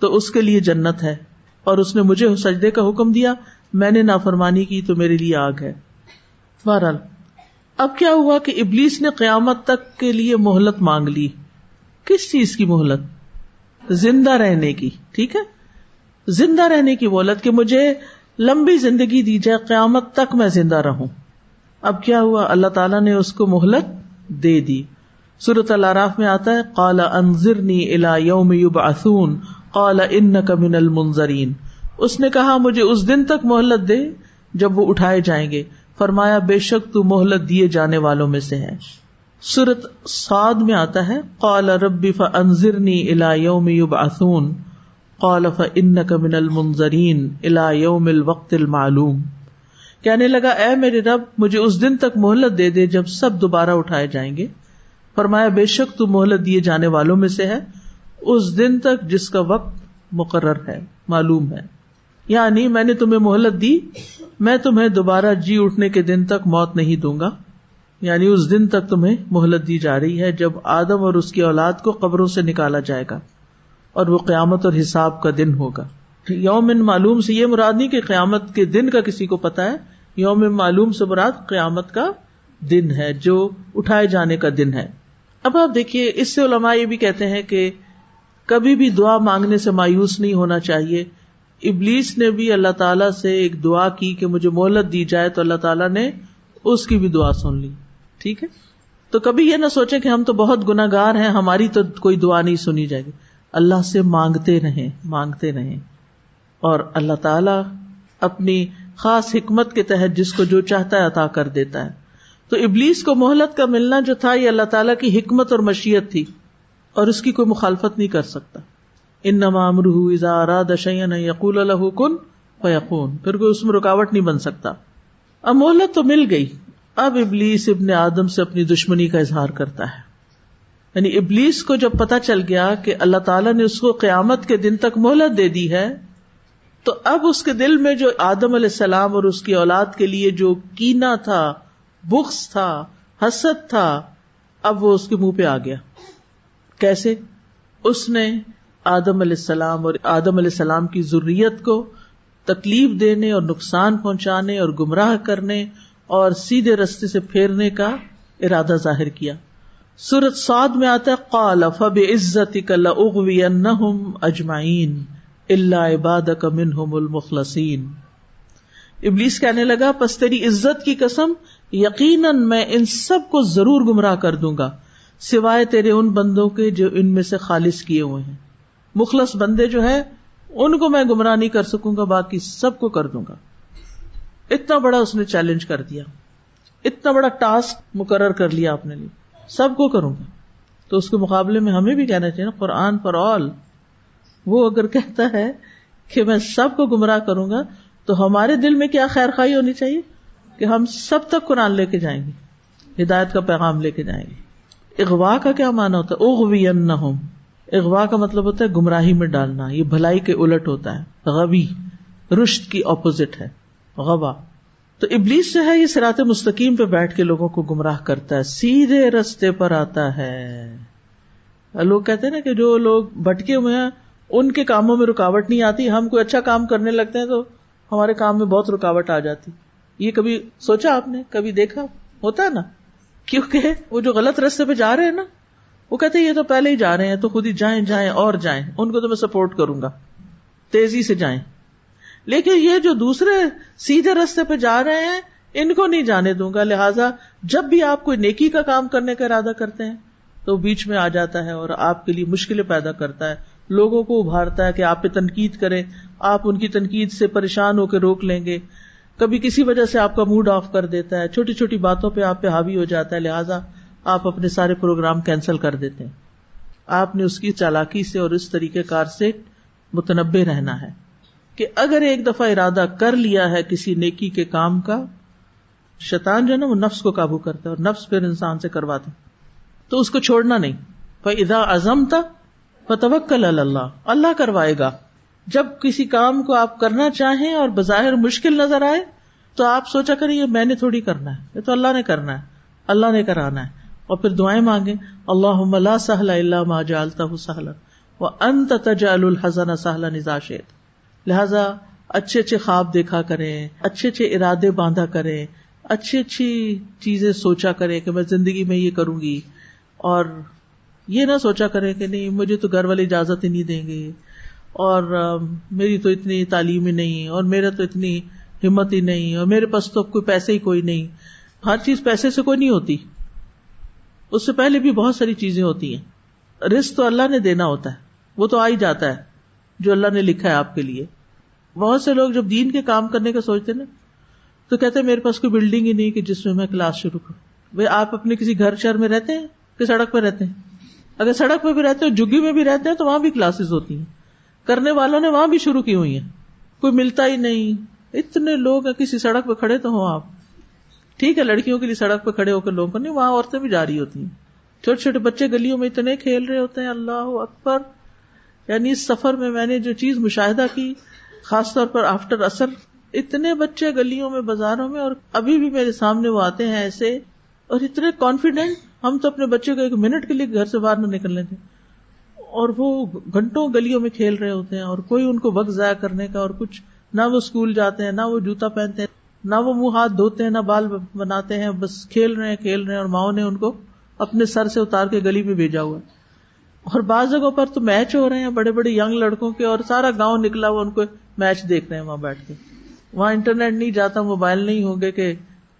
تو اس کے لیے جنت ہے، اور اس نے مجھے سجدے کا حکم دیا، میں نے نافرمانی کی تو میرے لیے آگ ہے. بہرحال اب کیا ہوا کہ ابلیس نے قیامت تک کے لیے مہلت مانگ لی. کس چیز کی مہلت؟ زندہ رہنے کی. ٹھیک ہے، زندہ رہنے کی مہلت کہ مجھے لمبی زندگی دی جائے، قیامت تک میں زندہ رہوں. اب کیا ہوا؟ اللہ تعالیٰ نے اس کو مہلت دے دی. سورۃ الاعراف میں آتا ہے قال انظرنی الی یوم یبعثون قال انک من المنظرین. اس نے کہا مجھے اس دن تک مہلت دے جب وہ اٹھائے جائیں گے. فرمایا بے شک تو مہلت دیے جانے والوں میں سے ہے. سورۃ صاد میں آتا ہے قال رب فانظرنی الی یوم یبعثون قال فانک من المنظرین الی یوم الوقت المعلوم. کہنے لگا اے میرے رب مجھے اس دن تک مہلت دے دے جب سب دوبارہ اٹھائے جائیں گے. فرمایا بے شک تو مہلت دیے جانے والوں میں سے ہے اس دن تک جس کا وقت مقرر ہے، معلوم ہے. یعنی میں نے تمہیں مہلت دی، میں تمہیں دوبارہ جی اٹھنے کے دن تک موت نہیں دوں گا. یعنی اس دن تک تمہیں مہلت دی جا رہی ہے جب آدم اور اس کی اولاد کو قبروں سے نکالا جائے گا اور وہ قیامت اور حساب کا دن ہوگا. یوم معلوم سے یہ مراد نہیں کہ قیامت کے دن کا کسی کو پتا ہے، یوم معلوم سے مراد قیامت کا دن ہے جو اٹھائے جانے کا دن ہے. اب آپ دیکھیے اس سے علماء یہ بھی کہتے ہیں کہ کبھی بھی دعا مانگنے سے مایوس نہیں ہونا چاہیے. ابلیس نے بھی اللہ تعالیٰ سے ایک دعا کی کہ مجھے مہلت دی جائے تو اللہ تعالیٰ نے اس کی بھی دعا سن لی. ٹھیک ہے، تو کبھی یہ نہ سوچیں کہ ہم تو بہت گناہ گار ہیں، ہماری تو کوئی دعا نہیں سنی جائے گی. اللہ سے مانگتے رہیں اور اللہ تعالیٰ اپنی خاص حکمت کے تحت جس کو جو چاہتا ہے عطا کر دیتا ہے. تو ابلیس کو مہلت کا ملنا جو تھا یہ اللہ تعالیٰ کی حکمت اور مشیت تھی اور اس کی کوئی مخالفت نہیں کر سکتا. انما امرہ اذا اراد شیئا ان یقول له کن فیکون. پھر کوئی اس میں رکاوٹ نہیں بن سکتا. اب مہلت تو مل گئی، اب ابلیس ابن آدم سے اپنی دشمنی کا اظہار کرتا ہے. یعنی ابلیس کو جب پتا چل گیا کہ اللہ تعالیٰ نے اس کو قیامت کے دن تک مہلت دے دی ہے تو اب اس کے دل میں جو آدم علیہ السلام اور اس کی اولاد کے لیے جو کینہ تھا، بغض تھا، حسد تھا، اب وہ اس کے منہ پہ آ گیا. کیسے؟ اس نے آدم علیہ السلام اور آدم علیہ السلام کی ذریت کو تکلیف دینے اور نقصان پہنچانے اور گمراہ کرنے اور سیدھے رستے سے پھیرنے کا ارادہ ظاہر کیا. سورۃ صاد میں آتا ہے قال فبعزتک لاغوینہم اجمعین الا عبادک منہم المخلصین. ابلیس کہنے لگا پس تیری عزت کی قسم یقیناً میں ان سب کو ضرور گمراہ کر دوں گا سوائے تیرے ان بندوں کے جو ان میں سے خالص کیے ہوئے ہیں. مخلص بندے جو ہے ان کو میں گمراہ نہیں کر سکوں گا، باقی سب کو کر دوں گا. اتنا بڑا اس نے چیلنج کر دیا، اتنا بڑا ٹاسک مقرر کر لیا اپنے لیے، سب کو کروں گا. تو اس کے مقابلے میں ہمیں بھی کہنا چاہیے نا قرآن فار آل. وہ اگر کہتا ہے کہ میں سب کو گمراہ کروں گا تو ہمارے دل میں کیا خیر خواہی ہونی چاہیے کہ ہم سب تک قرآن لے کے جائیں گے، ہدایت کا پیغام لے کے جائیں گے. اغوا کا کیا معنی ہوتا ہے؟ اغوینہم. اغوا کا مطلب ہوتا ہے گمراہی میں ڈالنا، یہ بھلائی کے الٹ ہوتا ہے. غوی رشد کی اپوزٹ ہے غوا. تو ابلیس جو ہے یہ صراط مستقیم پہ بیٹھ کے لوگوں کو گمراہ کرتا ہے، سیدھے رستے پر آتا ہے. لوگ کہتے ہیں نا کہ جو لوگ بھٹکے ہوئے ہیں ان کے کاموں میں رکاوٹ نہیں آتی، ہم کوئی اچھا کام کرنے لگتے ہیں تو ہمارے کام میں بہت رکاوٹ آ جاتی. یہ کبھی سوچا آپ نے؟ کبھی دیکھا؟ ہوتا ہے نا. کیونکہ وہ جو غلط راستے پہ جا رہے ہیں نا، وہ کہتے ہیں یہ تو پہلے ہی جا رہے ہیں تو خود ہی جائیں اور جائیں، ان کو تو میں سپورٹ کروں گا، تیزی سے جائیں. لیکن یہ جو دوسرے سیدھے راستے پہ جا رہے ہیں ان کو نہیں جانے دوں گا. لہٰذا جب بھی آپ کوئی نیکی کا کام کرنے کا ارادہ کرتے ہیں تو بیچ میں آ جاتا ہے اور آپ کے لیے مشکلیں پیدا کرتا ہے, لوگوں کو ابھارتا ہے کہ آپ پہ تنقید کریں, آپ ان کی تنقید سے پریشان ہو کے روک لیں گے, کبھی کسی وجہ سے آپ کا موڈ آف کر دیتا ہے, چھوٹی چھوٹی باتوں پہ آپ پہ حاوی ہو جاتا ہے, لہٰذا آپ اپنے سارے پروگرام کینسل کر دیتے ہیں. آپ نے اس کی چالاکی سے اور اس طریقہ کار سے متنبہ رہنا ہے کہ اگر ایک دفعہ ارادہ کر لیا ہے کسی نیکی کے کام کا, شیطان جو ہے نا وہ نفس کو قابو کرتا ہے اور نفس پھر انسان سے کرواتا ہے, تو اس کو چھوڑنا نہیں. فَإِذَا عَزَمْتَ فَتَوَكَّلْ عَلَى اللَّهِ, اللہ کروائے گا. جب کسی کام کو آپ کرنا چاہیں اور بظاہر مشکل نظر آئے تو آپ سوچا کریں یہ میں نے تھوڑی کرنا ہے, یہ تو اللہ نے کرنا ہے, اللہ نے کرانا ہے. اور پھر دعائیں مانگیں, اللہم لا سہل الا ما جعلتہ سہلا وانت تجعل الحزن سہلا اذا شئت. لہذا اچھے اچھے خواب دیکھا کریں, اچھے اچھے ارادے باندھا کریں, اچھی اچھی چیزیں سوچا کریں کہ میں زندگی میں یہ کروں گی, اور یہ نہ سوچا کریں کہ نہیں مجھے تو گھر والے اجازت ہی نہیں دیں گے, اور میری تو اتنی تعلیم ہی نہیں, اور میرا تو اتنی ہمت ہی نہیں, اور میرے پاس تو کوئی پیسے ہی کوئی نہیں. ہر چیز پیسے سے کوئی نہیں ہوتی, اس سے پہلے بھی بہت ساری چیزیں ہوتی ہیں. رزق تو اللہ نے دینا ہوتا ہے, وہ تو آ ہی جاتا ہے جو اللہ نے لکھا ہے آپ کے لیے. بہت سے لوگ جب دین کے کام کرنے کا سوچتے ہیں نا تو کہتے ہیں میرے پاس کوئی بلڈنگ ہی نہیں کہ جس میں میں کلاس شروع کروں. بھائی آپ اپنے کسی گھر شہر میں رہتے ہیں کہ سڑک پہ رہتے ہیں؟ اگر سڑک پہ بھی رہتے ہیں, جھگی میں بھی رہتے ہیں, تو وہاں بھی کلاسز ہوتی ہیں, کرنے والوں نے وہاں بھی شروع کی ہوئی ہیں. کوئی ملتا ہی نہیں, اتنے لوگ ہیں, کسی سڑک پہ کھڑے تو ہوں آپ. ٹھیک ہے لڑکیوں کے لیے سڑک پہ کھڑے ہو کر لوگوں کو نہیں, وہاں عورتیں بھی جا رہی ہوتی ہیں. چھوٹے چھوٹے بچے گلیوں میں اتنے کھیل رہے ہوتے ہیں, اللہ اکبر. یعنی اس سفر میں میں نے جو چیز مشاہدہ کی, خاص طور پر آفٹر عصر, اتنے بچے گلیوں میں بازاروں میں, اور ابھی بھی میرے سامنے وہ آتے ہیں ایسے, اور اتنے کانفیڈنٹ. ہم تو اپنے بچے کو 1 منٹ کے لیے گھر سے باہر نہ نکلنے تھے, اور وہ گھنٹوں گلیوں میں کھیل رہے ہوتے ہیں, اور کوئی ان کو وقت ضائع کرنے کا اور کچھ نہ. وہ اسکول جاتے ہیں, نہ وہ جوتا پہنتے ہیں, نہ وہ منہ ہاتھ دھوتے ہیں, نہ بال بناتے ہیں, بس کھیل رہے ہیں, اور ماؤں نے ان کو اپنے سر سے اتار کے گلی میں بھیجا ہوا. اور بعض جگہوں پر تو میچ ہو رہے ہیں بڑے بڑے ینگ لڑکوں کے, اور سارا گاؤں نکلا ہوا ان کو میچ دیکھ رہے ہیں وہاں بیٹھ کے. وہاں انٹرنیٹ نہیں جاتا, موبائل نہیں ہوگے کہ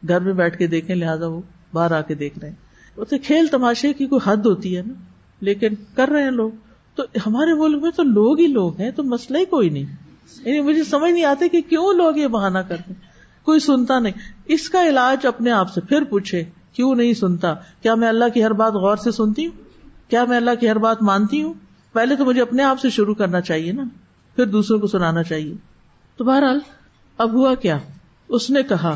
گھر میں بیٹھ کے دیکھیں, لہٰذا وہ باہر آ کے دیکھ رہے ہیں. وہ تو کھیل تماشے کی کوئی حد ہوتی ہے نا, لیکن کر رہے ہیں لوگ. تو ہمارے ملک میں تو لوگ ہی لوگ ہیں, تو مسئلہ ہی کوئی نہیں. یعنی مجھے سمجھ نہیں آتے کہ کیوں لوگ یہ بہانہ کرتے ہیں, کوئی سنتا نہیں. اس کا علاج اپنے آپ سے پھر پوچھے, کیوں نہیں سنتا؟ کیا میں اللہ کی ہر بات غور سے سنتی ہوں؟ کیا میں اللہ کی ہر بات مانتی ہوں؟ پہلے تو مجھے اپنے آپ سے شروع کرنا چاہیے نا, پھر دوسروں کو سنانا چاہیے. تو بہرحال اب ہوا کیا, اس نے کہا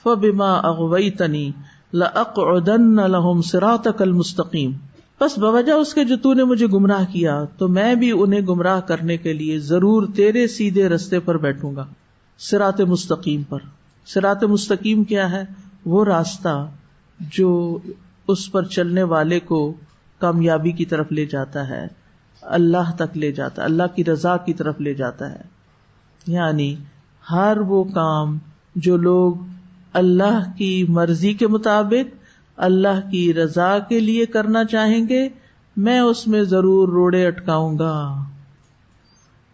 فَبِمَا أَغْوَيْتَنِي لَأَقْعُدَنَّ لَهُمْ صِرَاطَكَ الْمُسْتَقِيمَ, بس بوجہ اس کے جو تو نے مجھے گمراہ کیا تو میں بھی انہیں گمراہ کرنے کے لیے ضرور تیرے سیدھے رستے پر بیٹھوں گا, صراط مستقیم پر. صراط مستقیم کیا ہے؟ وہ راستہ جو اس پر چلنے والے کو کامیابی کی طرف لے جاتا ہے, اللہ تک لے جاتا ہے, اللہ کی رضا کی طرف لے جاتا ہے. یعنی ہر وہ کام جو لوگ اللہ کی مرضی کے مطابق اللہ کی رضا کے لیے کرنا چاہیں گے, میں اس میں ضرور روڑے اٹکاؤں گا,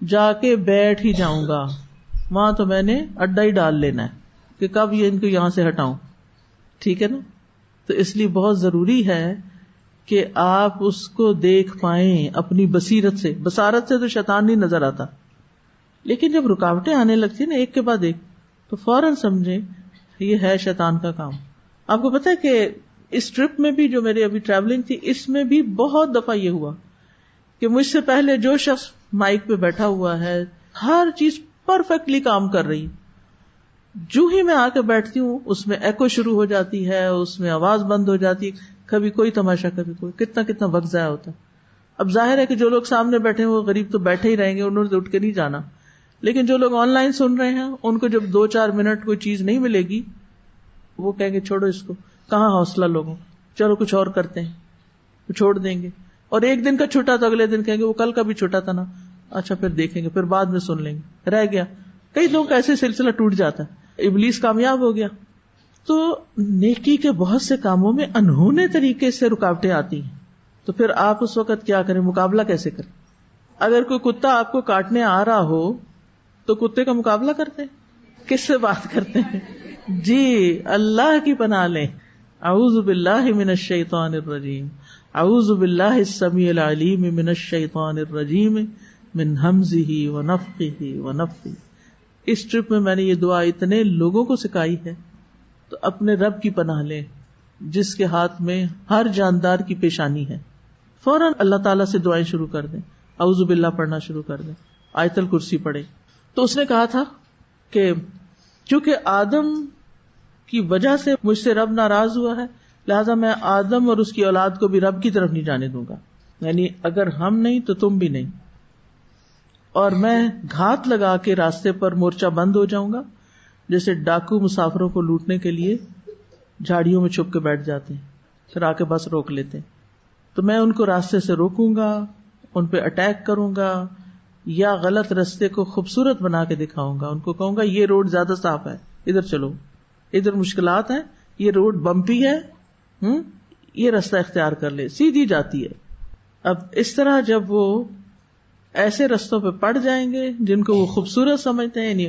جا کے بیٹھ ہی جاؤں گا. وہاں تو میں نے اڈا ہی ڈال لینا ہے کہ کب یہ ان کو یہاں سے ہٹاؤں. ٹھیک ہے نا. تو اس لیے بہت ضروری ہے کہ آپ اس کو دیکھ پائیں اپنی بصیرت سے. بصارت سے تو شیطان نہیں نظر آتا, لیکن جب رکاوٹیں آنے لگتی ہیں نا ایک کے بعد ایک, تو فوراً سمجھیں یہ ہے شیطان کا کام. آپ کو پتا ہے کہ اس ٹرپ میں بھی جو میری ابھی ٹریولنگ تھی, اس میں بھی بہت دفعہ یہ ہوا کہ مجھ سے پہلے جو شخص مائک پہ بیٹھا ہوا ہے ہر چیز پرفیکٹلی کام کر رہی, جو ہی میں آ کے بیٹھتی ہوں اس میں ایکو شروع ہو جاتی ہے, اس میں آواز بند ہو جاتی ہے, کبھی کوئی تماشا کبھی کوئی. کتنا وقت ضائع ہوتا ہے. اب ظاہر ہے کہ جو لوگ سامنے بیٹھے ہیں وہ غریب تو بیٹھے ہی رہیں گے, انہوں نے تو اٹھ کے نہیں جانا. لیکن جو لوگ آن لائن سن رہے ہیں ان کو جب 2-4 منٹ کوئی چیز نہیں ملے گی, وہ کہیں گے چھوڑو اس کو, کہاں حوصلہ لوگوں, چلو کچھ اور کرتے ہیں, وہ چھوڑ دیں گے. اور ایک دن کا چھوٹا تو اگلے دن کہیں گے وہ کل کا بھی چھوٹا تھا نا, اچھا پھر دیکھیں گے, پھر بعد میں سن لیں گے, رہ گیا. کئی لوگوں کا ایسے سلسلہ ٹوٹ جاتا ہے. ابلیس کامیاب ہو گیا. تو نیکی کے بہت سے کاموں میں انہونے طریقے سے رکاوٹیں آتی ہیں, تو پھر آپ اس وقت کیا کریں, مقابلہ کیسے کریں؟ اگر کوئی کتا آپ کو کاٹنے آ رہا ہو تو کتے کا مقابلہ کرتے ہیں؟ کس سے بات کرتے ہیں؟ جی اللہ کی پناہ لیں. اعوذ باللہ من الشیطان الرجیم، اعوذ باللہ السمیع العلیم من الشیطان الرجیم من ہمزہ ونفخہ ونفثہ. اس ٹرپ میں میں نے یہ دعا اتنے لوگوں کو سکھائی ہے. تو اپنے رب کی پناہ لیں جس کے ہاتھ میں ہر جاندار کی پیشانی ہے. فوراً اللہ تعالیٰ سے دعائیں شروع کر دیں، اعوذ باللہ پڑھنا شروع کر دیں، آیت الکرسی پڑھیں. تو اس نے کہا تھا کہ چونکہ آدم کی وجہ سے مجھ سے رب ناراض ہوا ہے، لہذا میں آدم اور اس کی اولاد کو بھی رب کی طرف نہیں جانے دوں گا. یعنی اگر ہم نہیں تو تم بھی نہیں. اور میں گھات لگا کے راستے پر مورچہ بند ہو جاؤں گا، جیسے ڈاکو مسافروں کو لوٹنے کے لیے جھاڑیوں میں چھپ کے بیٹھ جاتے ہیں، پھر آ کے بس روک لیتے ہیں. تو میں ان کو راستے سے روکوں گا، ان پہ اٹیک کروں گا، یا غلط راستے کو خوبصورت بنا کے دکھاؤں گا. ان کو کہوں گا یہ روڈ زیادہ صاف ہے، ادھر چلو، ادھر مشکلات ہیں، یہ روڈ بمپی ہے، یہ راستہ اختیار کر لے، سیدھی جاتی ہے. اب اس طرح جب وہ ایسے رستوں پہ پڑ جائیں گے جن کو وہ خوبصورت سمجھتے ہیں، یعنی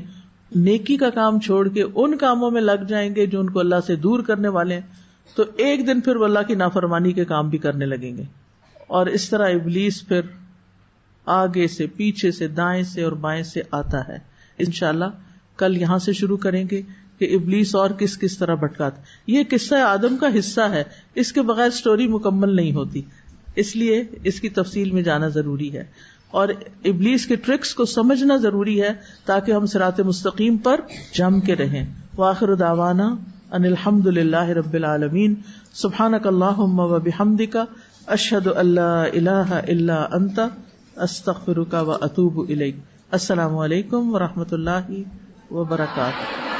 نیکی کا کام چھوڑ کے ان کاموں میں لگ جائیں گے جو ان کو اللہ سے دور کرنے والے ہیں، تو ایک دن پھر وہ اللہ کی نافرمانی کے کام بھی کرنے لگیں گے. اور اس طرح ابلیس پھر آگے سے، پیچھے سے، دائیں سے اور بائیں سے آتا ہے. انشاءاللہ کل یہاں سے شروع کریں گے کہ ابلیس اور کس کس طرح بھٹکاتا. یہ قصہ آدم کا حصہ ہے، اس کے بغیر سٹوری مکمل نہیں ہوتی، اس لیے اس کی تفصیل میں جانا ضروری ہے اور ابلیس کے ٹرکس کو سمجھنا ضروری ہے تاکہ ہم صراط مستقیم پر جم کے رہیں. وآخر دعوانا ان الحمد للہ رب العالمین. سبحانک اللہم وبحمدک، اشہد ان لا الہ الا انت، استغفرک واتوب الیک. السلام علیکم ورحمۃ اللہ وبرکاتہ.